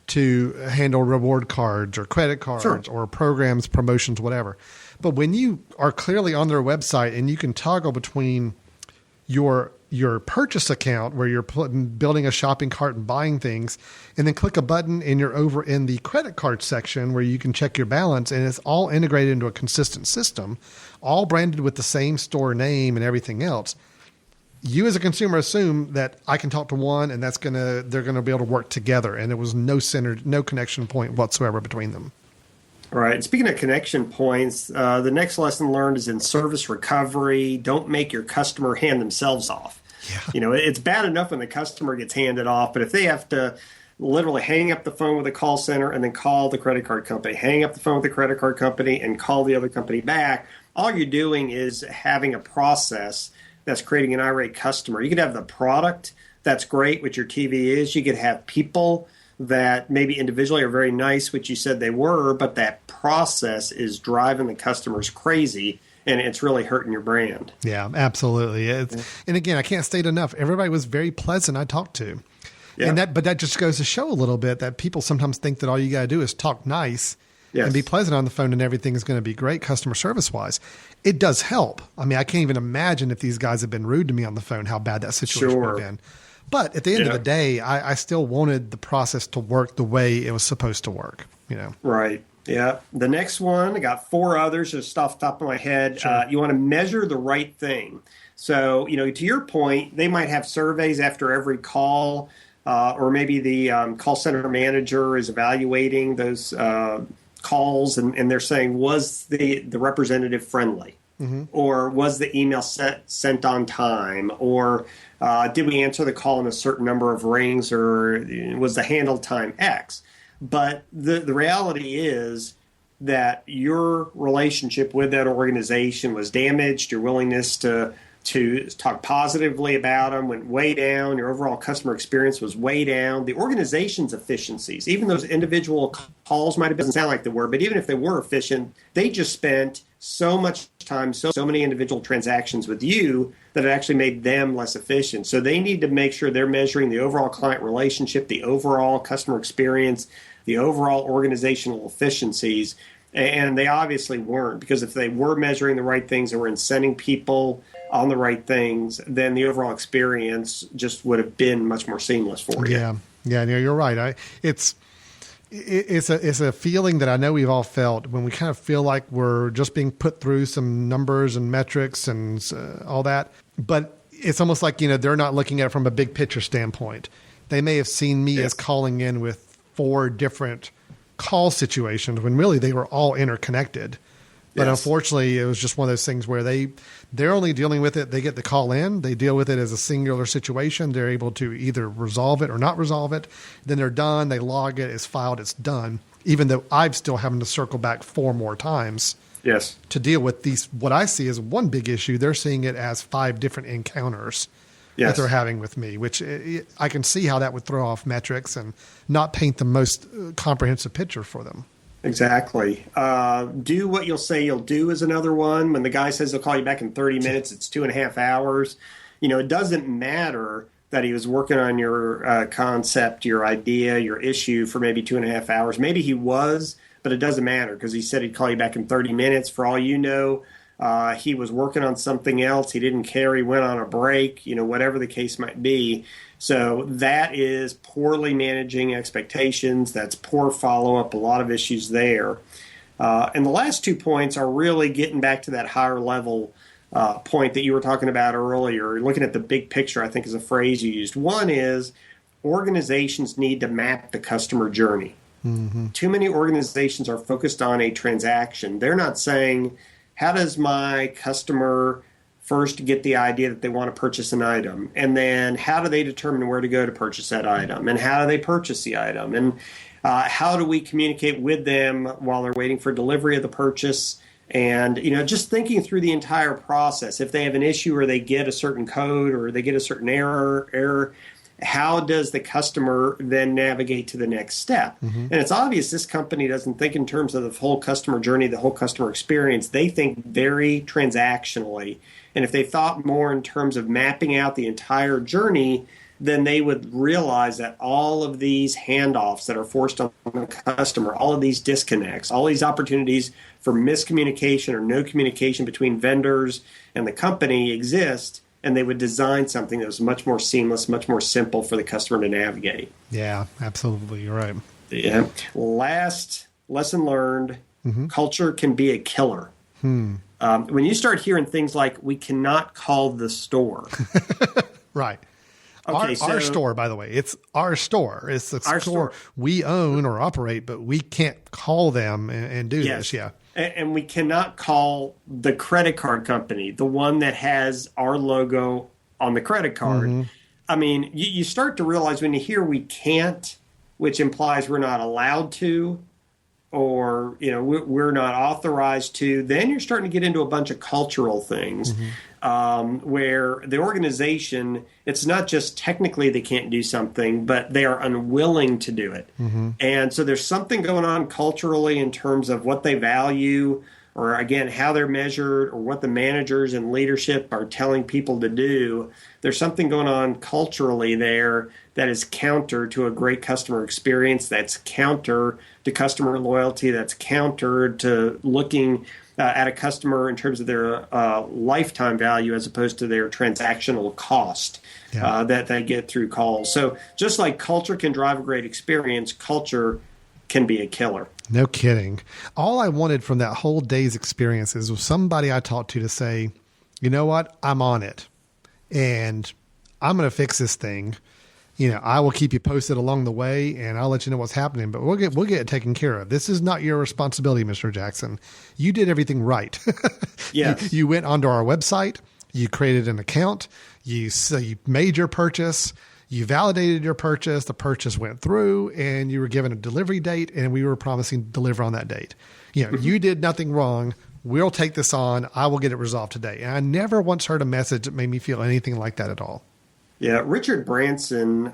to handle reward cards or credit cards or programs, promotions, whatever. But when you are clearly on their website and you can toggle between your purchase account where you're building a shopping cart and buying things, and then click a button and you're over in the credit card section where you can check your balance, and it's all integrated into a consistent system, all branded with the same store name and everything else. You as a consumer assume that I can talk to one and they're gonna be able to work together, and there was no connection point whatsoever between them. Right. Speaking of connection points, the next lesson learned is in service recovery. Don't make your customer hand themselves off. Yeah. It's bad enough when the customer gets handed off, but if they have to literally hang up the phone with the call center and then call the credit card company, hang up the phone with the credit card company and call the other company back, all you're doing is having a process that's creating an irate customer. You could have the product that's great, which your TV is. You could have people that maybe individually are very nice, which you said they were, but that process is driving the customers crazy, and it's really hurting your brand. Yeah, absolutely. And again, I can't state enough, everybody was very pleasant I talked to. Yeah. But that just goes to show a little bit that people sometimes think that all you got to do is talk nice and be pleasant on the phone and everything is going to be great customer service wise. It does help. I mean, I can't even imagine if these guys had been rude to me on the phone, how bad that situation would have been. But at the end of the day, I still wanted the process to work the way it was supposed to work, Right. Yeah. The next one, I got 4 others just off the top of my head. Sure. You want to measure the right thing. So, to your point, they might have surveys after every call, or maybe the call center manager is evaluating those calls and they're saying, was the representative friendly? Mm-hmm. Or was the email sent on time? Or did we answer the call in a certain number of rings? Or was the handle time X? But the reality is that your relationship with that organization was damaged. Your willingness to talk positively about them went way down. Your overall customer experience was way down. The organization's efficiencies, even those individual calls might have doesn't sound like they were, but even if they were efficient, they just spent so much time, so many individual transactions with you that it actually made them less efficient. So they need to make sure they're measuring the overall client relationship, the overall customer experience, the overall organizational efficiencies. And they obviously weren't, because if they were measuring the right things and were incenting people on the right things, then the overall experience just would have been much more seamless for you. Yeah, you're right. It's a feeling that I know we've all felt when we kind of feel like we're just being put through some numbers and metrics and all that. But it's almost like, they're not looking at it from a big picture standpoint. They may have seen me as calling in with 4 different call situations when really they were all interconnected. But unfortunately, it was just one of those things where they're only dealing with it. They get the call in. They deal with it as a singular situation. They're able to either resolve it or not resolve it. Then they're done. They log it. It's filed. It's done. Even though I'm still having to circle back 4 more times to deal with these. What I see as one big issue, they're seeing it as 5 different encounters that they're having with me, which I can see how that would throw off metrics and not paint the most comprehensive picture for them. Exactly. Do what you'll say you'll do is another one. When the guy says he'll call you back in 30 minutes, it's 2.5 hours. It doesn't matter that he was working on your concept, your idea, your issue for maybe 2.5 hours. Maybe he was, but it doesn't matter because he said he'd call you back in 30 minutes. For all you know, he was working on something else. He didn't care. He went on a break, whatever the case might be. So that is poorly managing expectations. That's poor follow-up, a lot of issues there. And the last 2 points are really getting back to that higher level point that you were talking about earlier. Looking at the big picture, I think is a phrase you used. One is organizations need to map the customer journey. Mm-hmm. Too many organizations are focused on a transaction. They're not saying, how does my customer first get the idea that they want to purchase an item? And then how do they determine where to go to purchase that item? And how do they purchase the item? And how do we communicate with them while they're waiting for delivery of the purchase? And, just thinking through the entire process. If they have an issue or they get a certain code or they get a certain error, how does the customer then navigate to the next step? And it's obvious this company doesn't think in terms of the whole customer journey, the whole customer experience. They think very transactionally. And if they thought more in terms of mapping out the entire journey, then they would realize that all of these handoffs that are forced on the customer, all of these disconnects, all these opportunities for miscommunication or no communication between vendors and the company exist, and they would design something that was much more seamless, much more simple for the customer to navigate. Yeah, absolutely. You're right. Yeah. Last lesson learned, culture can be a killer. When you start hearing things like, we cannot call the store. Right. Okay, our store, by the way, it's our store. It's the store we own or operate, but we can't call them and do this. Yeah. And we cannot call the credit card company, the one that has our logo on the credit card. I mean, you start to realize when you hear we can't, which implies we're not allowed to, or we're not authorized to, then you're starting to get into a bunch of cultural things where the organization, it's not just technically they can't do something, but they are unwilling to do it. And so there's something going on culturally in terms of what they value, or again, how they're measured, or what the managers and leadership are telling people to do. There's something going on culturally there that is counter to a great customer experience, that's counter to customer loyalty, that's counter to looking at a customer in terms of their lifetime value as opposed to their transactional cost that they get through calls. So just like culture can drive a great experience, culture can be a killer. No kidding. All I wanted from that whole day's experiences was somebody I talked to say, you know what, I'm on it and I'm going to fix this thing. I will keep you posted along the way and I'll let you know what's happening, but we'll get it taken care of. This is not your responsibility, Mr. Jackson. You did everything right. Yes. You went onto our website, you created an account, you made your purchase, you validated your purchase, the purchase went through, and you were given a delivery date, and we were promising to deliver on that date. You did nothing wrong. We'll take this on. I will get it resolved today. And I never once heard a message that made me feel anything like that at all. Yeah, Richard Branson,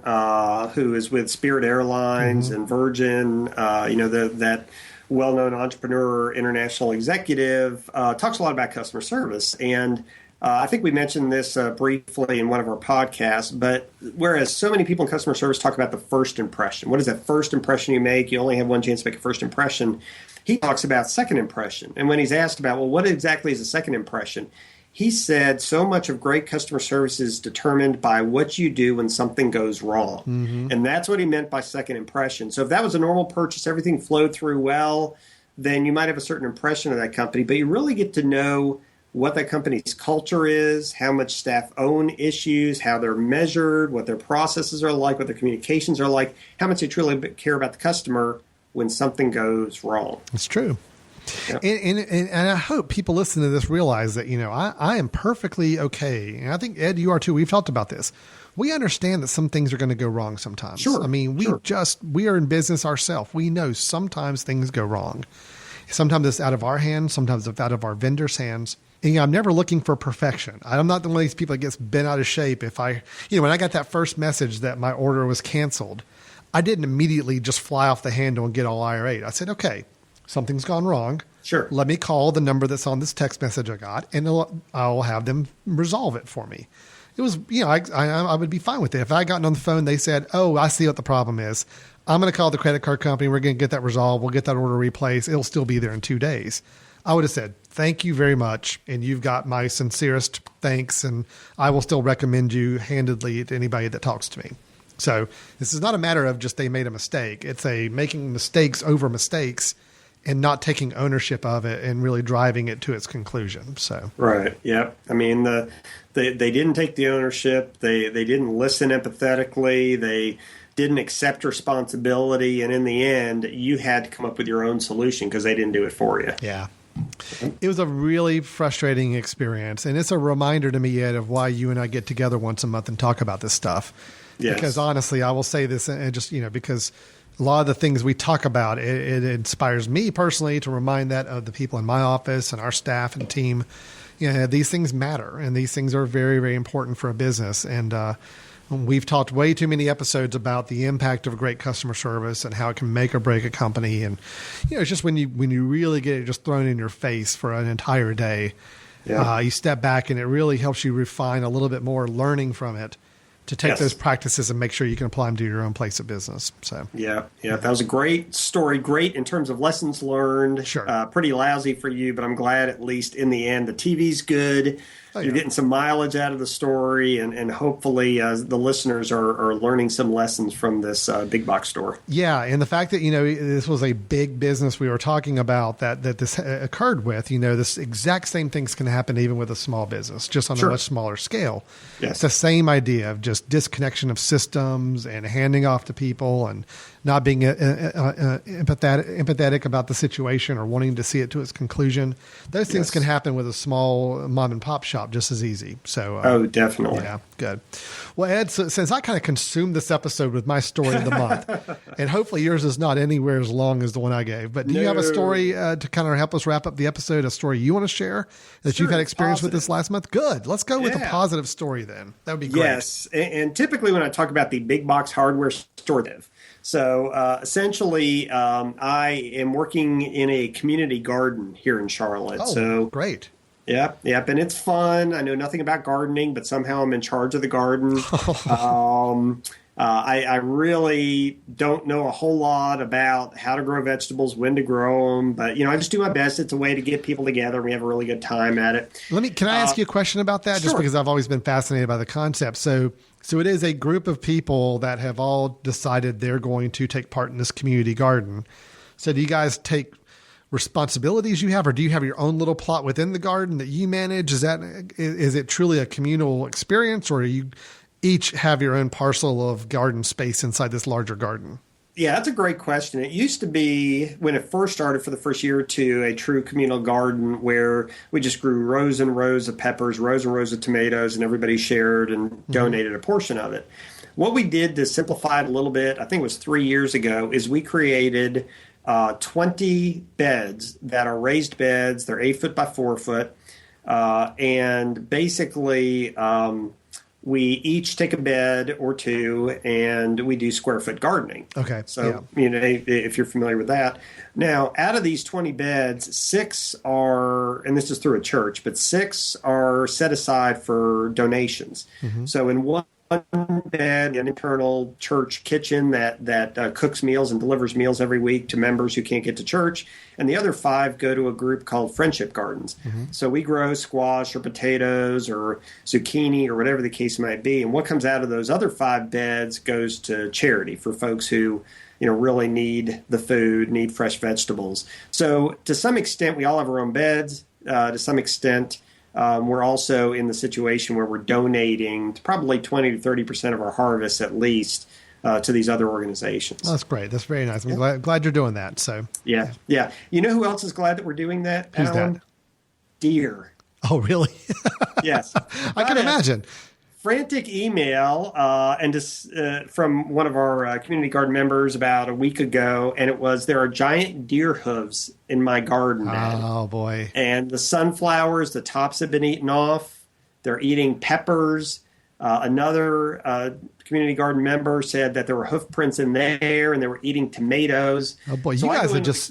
who is with Spirit Airlines and Virgin, that well-known entrepreneur, international executive, talks a lot about customer service. And I think we mentioned this briefly in one of our podcasts, but whereas so many people in customer service talk about the first impression, what is that first impression you make? You only have one chance to make a first impression. He talks about second impression. And when he's asked about, well, what exactly is a second impression? He said so much of great customer service is determined by what you do when something goes wrong. And that's what he meant by second impression. So if that was a normal purchase, everything flowed through well, then you might have a certain impression of that company. But you really get to know what that company's culture is, how much staff own issues, how they're measured, what their processes are like, what their communications are like, how much they truly care about the customer when something goes wrong. It's true. Yep. And I hope people listening to this realize that, I am perfectly okay. And I think, Ed, you are too. We've talked about this. We understand that some things are going to go wrong sometimes. Sure. I mean, we are in business ourselves. We know sometimes things go wrong. Sometimes it's out of our hands. Sometimes it's out of our vendor's hands. And I'm never looking for perfection. I'm not one of these people that gets bent out of shape. If when I got that first message that my order was canceled, I didn't immediately just fly off the handle and get all irate. I said, okay, something's gone wrong. Sure. Let me call the number that's on this text message I got, and I'll have them resolve it for me. It was, I would be fine with it. If I had gotten on the phone, they said, oh, I see what the problem is. I'm going to call the credit card company. We're going to get that resolved. We'll get that order replaced. It'll still be there in 2 days. I would have said, thank you very much. And you've got my sincerest thanks. And I will still recommend you handedly to anybody that talks to me. So this is not a matter of just they made a mistake. It's making mistakes over mistakes and not taking ownership of it and really driving it to its conclusion. So right, yeah. I mean, they didn't take the ownership. They didn't listen empathetically. They didn't accept responsibility. And in the end, you had to come up with your own solution because they didn't do it for you. Yeah. It was a really frustrating experience. And it's a reminder to me, Ed, of why you and I get together once a month and talk about this stuff. Yes. Because honestly, I will say this, and just, because a lot of the things we talk about, it inspires me personally to remind that of the people in my office and our staff and team. These things matter, and these things are very, very important for a business. And We've talked way too many episodes about the impact of great customer service and how it can make or break a company. And, it's just when you really get it just thrown in your face for an entire day, you step back and it really helps you refine a little bit more learning from it to take those practices and make sure you can apply them to your own place of business. So that was a great story. Great in terms of lessons learned. Sure. Pretty lousy for you, but I'm glad at least in the end the TV's good. You're getting some mileage out of the story, and hopefully the listeners are learning some lessons from this big box store. Yeah, and the fact that, this was a big business we were talking about that this occurred with, this exact same things can happen even with a small business, just on a much smaller scale. Yes. It's the same idea of just disconnection of systems and handing off to people and not being empathetic about the situation or wanting to see it to its conclusion. Those things can happen with a small mom and pop shop just as easy. So, definitely. Yeah, good. Well, Ed, so, since I kind of consumed this episode with my story of the month, and hopefully yours is not anywhere as long as the one I gave, but do you have a story to kind of help us wrap up the episode, a story you want to share that you've had experience with this last month? Good. Let's go with a positive story then. That would be great. Yes, and typically when I talk about the big box hardware store, so essentially, I am working in a community garden here in Charlotte. Oh, so great. Yep, and it's fun. I know nothing about gardening, but somehow I'm in charge of the garden. I really don't know a whole lot about how to grow vegetables, when to grow them, but I just do my best. It's a way to get people together. We have a really good time at it. Can I ask you a question about that? Just because I've always been fascinated by the concept. So it is a group of people that have all decided they're going to take part in this community garden. So do you guys take responsibilities you have, or do you have your own little plot within the garden that you manage? Is it truly a communal experience, or do you each have your own parcel of garden space inside this larger garden? Yeah, that's a great question. It used to be, when it first started for the first year or two, a true communal garden where we just grew rows and rows of peppers, rows and rows of tomatoes, and everybody shared and donated a portion of it. What we did to simplify it a little bit, I think it was 3 years ago, is we created 20 beds that are raised beds. They're 8 foot by 4 foot. And basically, we each take a bed or two and we do square foot gardening. Okay. So, if you're familiar with that. Now, out of these 20 beds, 6 are, and this is through a church, but 6 are set aside for donations. So in one bed, an internal church kitchen that cooks meals and delivers meals every week to members who can't get to church. And the other 5 go to a group called Friendship Gardens. So we grow squash or potatoes or zucchini or whatever the case might be. And what comes out of those other 5 beds goes to charity for folks who really need the food, need fresh vegetables. So to some extent, we all have our own beds. To some extent, we're also in the situation where we're donating probably 20 to 30% of our harvest at least to these other organizations. Oh, that's great. That's very nice. I'm glad you're doing that. So yeah. You know who else is glad that we're doing that? Who's Alan? that? Deer. Oh, really? Yes. I can imagine. Frantic email and just from one of our community garden members about a week ago, and it was, there are giant deer hooves in my garden bed. Oh, boy. And the sunflowers, the tops have been eaten off. They're eating peppers. Another community garden member said that there were hoof prints in there, and they were eating tomatoes. Oh boy, So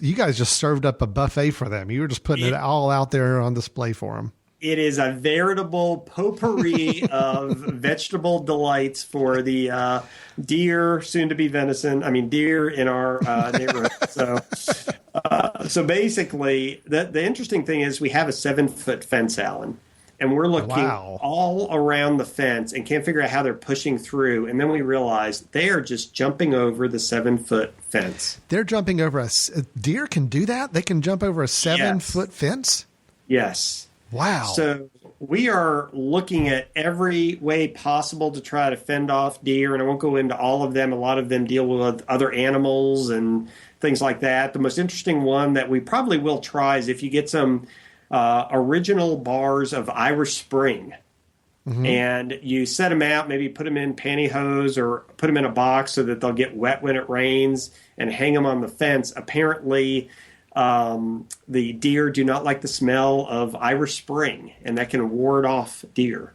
you guys just served up a buffet for them. You were just putting it all out there on display for them. It is a veritable potpourri of vegetable delights for the deer, soon to be venison. I mean, deer in our neighborhood. So basically, the interesting thing is we have a 7-foot fence, Alan, and we're looking all around the fence and can't figure out how they're pushing through. And then we realize they are just jumping over the 7-foot fence. They're jumping over a deer can do that? They can jump over a 7-foot fence? Yes. Wow. So we are looking at every way possible to try to fend off deer, and I won't go into all of them. A lot of them deal with other animals and things like that. The most interesting one that we probably will try is if you get some original bars of Irish Spring, and you set them out, maybe put them in pantyhose or put them in a box so that they'll get wet when it rains, and hang them on the fence. Apparently, the deer do not like the smell of Irish Spring, and that can ward off deer.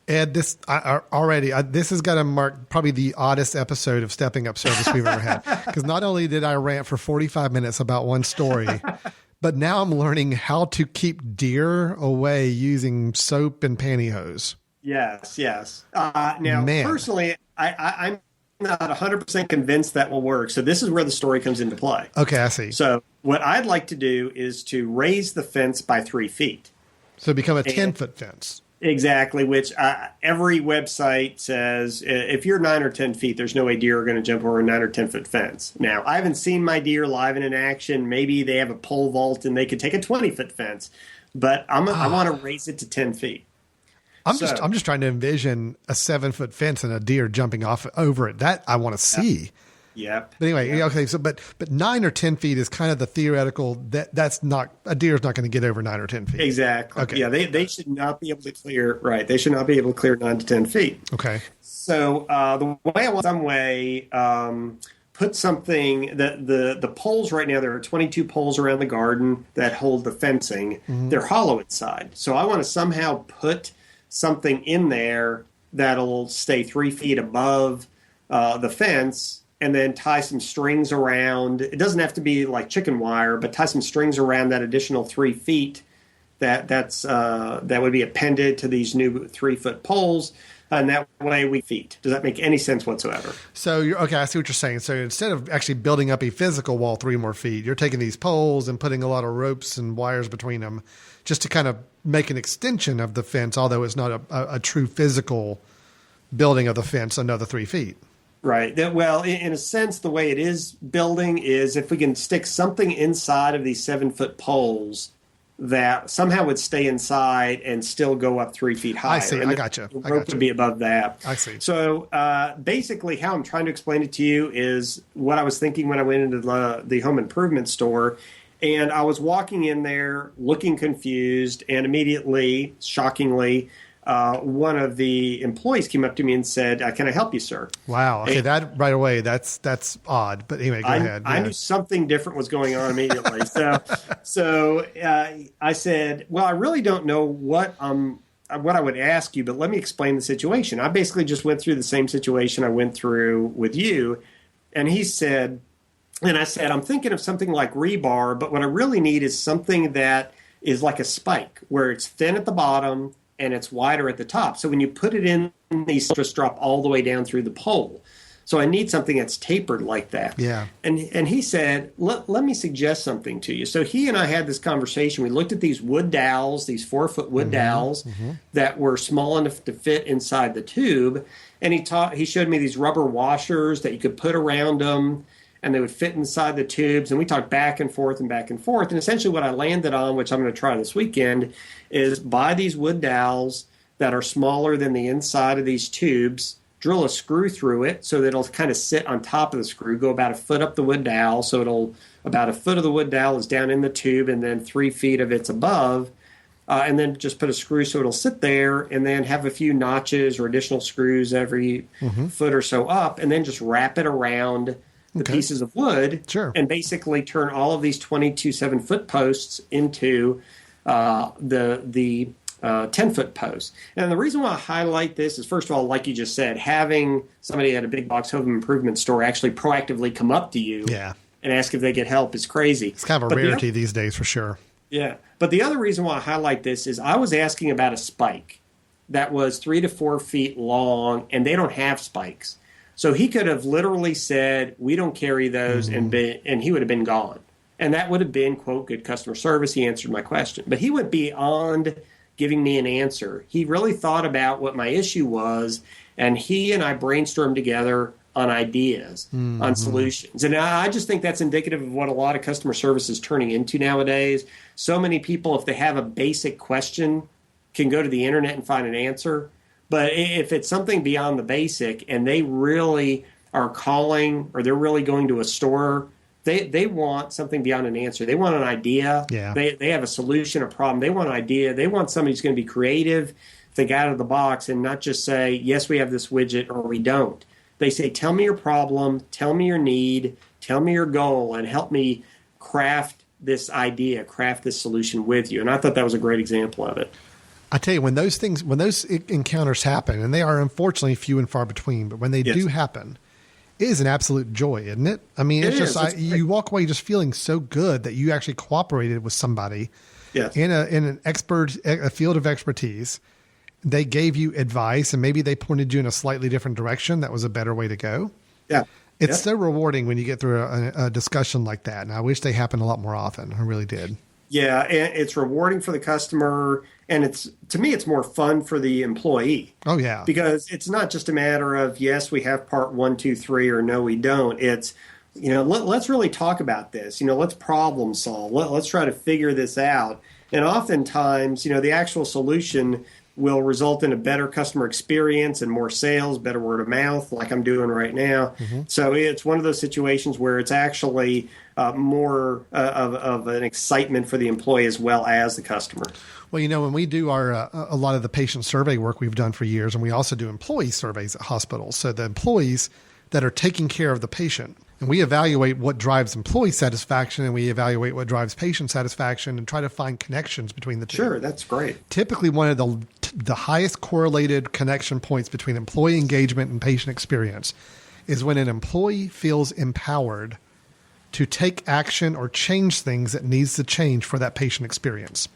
Ed, this has got to mark probably the oddest episode of Stepping Up Service we've ever had. Because not only did I rant for 45 minutes about one story, but now I'm learning how to keep deer away using soap and pantyhose. Yes. Now, personally, I'm not 100% convinced that will work. So this is where the story comes into play. Okay, I see. So what I'd like to do is to raise the fence by 3 feet. So become a 10-foot fence. Exactly, which every website says if you're 9 or 10 feet, there's no way deer are going to jump over a 9 or 10-foot fence. Now, I haven't seen my deer live and in action. Maybe they have a pole vault and they could take a 20-foot fence, but I want to raise it to 10 feet. I'm just trying to envision a 7-foot fence and a deer jumping off over it. That I want to see. Yep. But anyway, okay. So, but 9 or 10 feet is kind of the theoretical. That's not a deer's not going to get over 9 or 10 feet. Exactly. Okay. Yeah. They should not be able to clear. Right. They should not be able to clear 9 to 10 feet. Okay. So the way I want some way put something that the poles right now, there are 22 poles around the garden that hold the fencing. Mm-hmm. They're hollow inside. So I want to somehow put something in there that'll stay 3 feet above the fence. And then tie some strings around. It doesn't have to be like chicken wire, but tie some strings around that additional 3 feet that would be appended to these new 3-foot poles. And that way we feet. Does that make any sense whatsoever? So okay, I see what you're saying. So instead of actually building up a physical wall 3 more feet, you're taking these poles and putting a lot of ropes and wires between them, just to kind of make an extension of the fence, although it's not a true physical building of the fence another 3 feet. Right. Well, in a sense, the way it is building is if we can stick something inside of these 7-foot poles that somehow would stay inside and still go up 3 feet higher. I see. And I got you. The rope would be above that. I see. So basically how I'm trying to explain it to you is what I was thinking when I went into the home improvement store. And I was walking in there looking confused, and immediately, shockingly, one of the employees came up to me and said, "Can I help you, sir?" Wow. Okay, that right away, that's odd. But anyway, go ahead. I knew something different was going on immediately. So I said, "Well, I really don't know what I would ask you, but let me explain the situation." I basically just went through the same situation I went through with you, and he said, and I said, "I'm thinking of something like rebar, but what I really need is something that is like a spike, where it's thin at the bottom and it's wider at the top. So when you put it in, these just drop all the way down through the pole. So I need something that's tapered like that." Yeah. And he said, let me suggest something to you. So he and I had this conversation. We looked at these wood dowels, these 4-foot wood dowels that were small enough to fit inside the tube. And he showed me these rubber washers that you could put around them, and they would fit inside the tubes. And we talked back and forth and back and forth. And essentially what I landed on, which I'm going to try this weekend, is buy these wood dowels that are smaller than the inside of these tubes, drill a screw through it so that it'll kind of sit on top of the screw, go about a foot up the wood dowel. So it'll about a foot of the wood dowel is down in the tube, and then 3 feet of it's above. And then just put a screw so it'll sit there, and then have a few notches or additional screws every foot or so up, and then just wrap it around the pieces of wood, and basically turn all of these 22 7-foot posts into the 10-foot posts. And the reason why I highlight this is, first of all, like you just said, having somebody at a big box home improvement store actually proactively come up to you and ask if they could help is crazy. It's kind of a rarity these days for sure. Yeah. But the other reason why I highlight this is I was asking about a spike that was 3 to 4 feet long, and they don't have spikes. So he could have literally said, "We don't carry those," and he would have been gone. And that would have been, quote, good customer service. He answered my question. But he went beyond giving me an answer. He really thought about what my issue was, and he and I brainstormed together on ideas, on solutions. And I just think that's indicative of what a lot of customer service is turning into nowadays. So many people, if they have a basic question, can go to the internet and find an answer. But if it's something beyond the basic and they really are calling, or they're really going to a store, they want something beyond an answer. They want an idea. Yeah. They have a solution, a problem. They want an idea. They want somebody who's going to be creative, think out of the box, and not just say, yes, we have this widget, or we don't. They say, tell me your problem, tell me your need, tell me your goal, and help me craft this idea, craft this solution with you. And I thought that was a great example of it. I tell you, when those encounters happen, and they are unfortunately few and far between, but when they do happen, it is an absolute joy, isn't it? I mean, you walk away just feeling so good that you actually cooperated with somebody in a field of expertise. They gave you advice, and maybe they pointed you in a slightly different direction. That was a better way to go. Yeah. It's so rewarding when you get through a discussion like that. And I wish they happened a lot more often. I really did. Yeah. And it's rewarding for the customer. And to me, it's more fun for the employee. Oh, yeah. Because it's not just a matter of, yes, we have part 1, 2, 3, or no, we don't. It's, let's really talk about this. Let's problem solve. Let's try to figure this out. And oftentimes, the actual solution will result in a better customer experience and more sales, better word of mouth, like I'm doing right now. Mm-hmm. So it's one of those situations where it's actually more of an excitement for the employee as well as the customer. Well, when we do a lot of the patient survey work we've done for years, and we also do employee surveys at hospitals. So the employees that are taking care of the patient, and we evaluate what drives employee satisfaction, and we evaluate what drives patient satisfaction, and try to find connections between the two. Sure, that's great. Typically, one of the highest correlated connection points between employee engagement and patient experience is when an employee feels empowered to take action or change things that needs to change for that patient experience.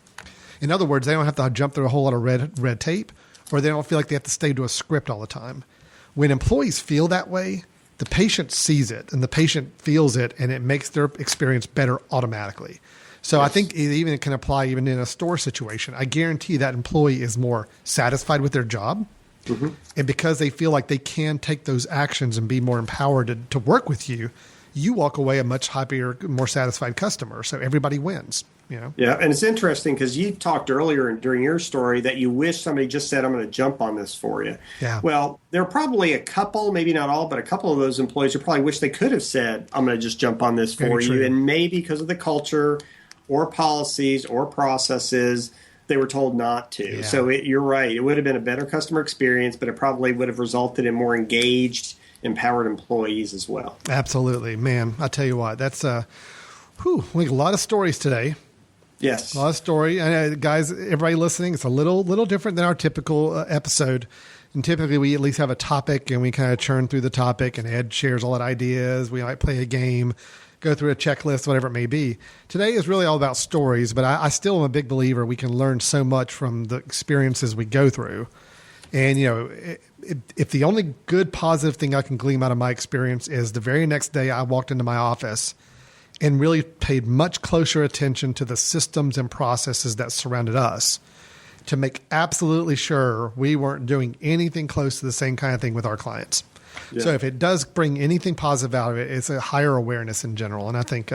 In other words, they don't have to jump through a whole lot of red tape, or they don't feel like they have to stay to a script all the time. When employees feel that way, the patient sees it and the patient feels it, and it makes their experience better automatically. So yes. I think it can apply even in a store situation. I guarantee that employee is more satisfied with their job. Mm-hmm. And because they feel like they can take those actions and be more empowered to work with you, you walk away a much happier, more satisfied customer. So everybody wins. Yeah, and it's interesting because you talked earlier during your story that you wish somebody just said, I'm going to jump on this for you. Yeah. Well, there are probably a couple, maybe not all, but a couple of those employees who probably wish they could have said, I'm going to just jump on this for you. And maybe because of the culture or policies or processes, they were told not to. Yeah. So you're right. It would have been a better customer experience, but it probably would have resulted in more engaged, empowered employees as well. Absolutely. Man, I tell you what, that's a lot of stories today. Yes. A lot of story. And guys, everybody listening, it's a little different than our typical episode. And typically we at least have a topic and we kind of churn through the topic, and Ed shares all that ideas. We might play a game, go through a checklist, whatever it may be. Today is really all about stories, but I still am a big believer we can learn so much from the experiences we go through. And, if the only good positive thing I can glean out of my experience is the very next day I walked into my office and really paid much closer attention to the systems and processes that surrounded us to make absolutely sure we weren't doing anything close to the same kind of thing with our clients. Yeah. So if it does bring anything positive out of it, it's a higher awareness in general. And I think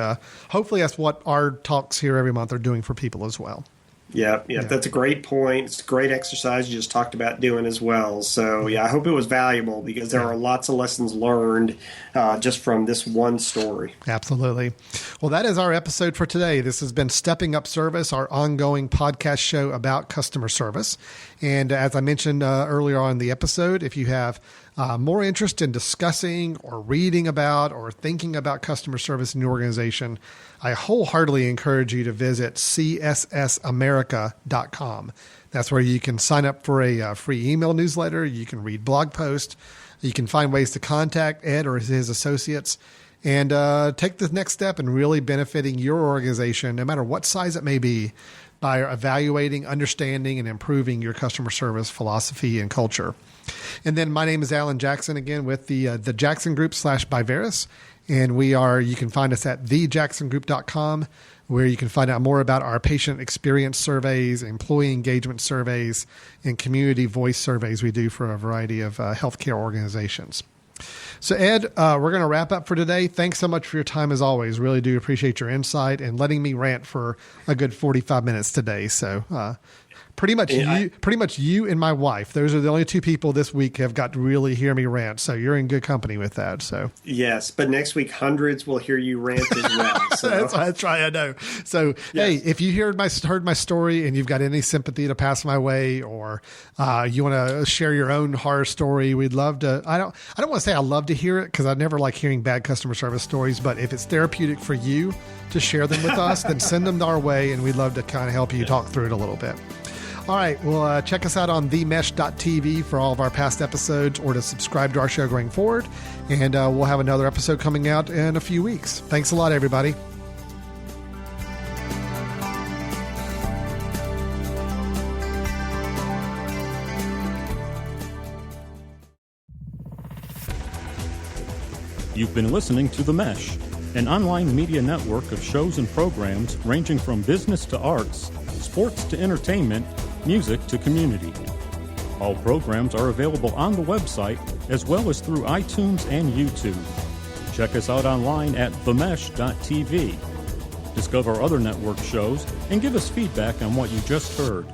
hopefully that's what our talks here every month are doing for people as well. Yeah, that's a great point. It's a great exercise you just talked about doing as well. So, I hope it was valuable because there are lots of lessons learned just from this one story. Absolutely. Well, that is our episode for today. This has been Stepping Up Service, our ongoing podcast show about customer service. And as I mentioned earlier on in the episode, if you have more interest in discussing or reading about or thinking about customer service in your organization, I wholeheartedly encourage you to visit cssamerica.com. That's where you can sign up for a free email newsletter. You can read blog posts. You can find ways to contact Ed or his associates and take the next step in really benefiting your organization, no matter what size it may be, by evaluating, understanding, and improving your customer service philosophy and culture. And then my name is Alan Jackson, again, with the Jackson Group /Biveris. And you can find us at thejacksongroup.com, where you can find out more about our patient experience surveys, employee engagement surveys, and community voice surveys we do for a variety of healthcare organizations. So, Ed, we're going to wrap up for today. Thanks so much for your time, as always. Really do appreciate your insight and letting me rant for a good 45 minutes today. So, pretty much you and my wife. Those are the only two people this week have got to really hear me rant. So you're in good company with that. So yes, but next week hundreds will hear you rant as well. So. That's right. I know. So yes. Hey, if you heard my story and you've got any sympathy to pass my way, or you want to share your own horror story, we'd love to. I don't want to say I love to hear it because I never like hearing bad customer service stories. But if it's therapeutic for you to share them with us, then send them our way, and we'd love to kind of help you talk through it a little bit. All right. Well, check us out on themesh.tv for all of our past episodes or to subscribe to our show going forward. And we'll have another episode coming out in a few weeks. Thanks a lot, everybody. You've been listening to The Mesh, an online media network of shows and programs ranging from business to arts, sports to entertainment, music to community. All programs are available on the website as well as through iTunes and YouTube. Check us out online at themesh.tv. Discover other network shows and give us feedback on what you just heard.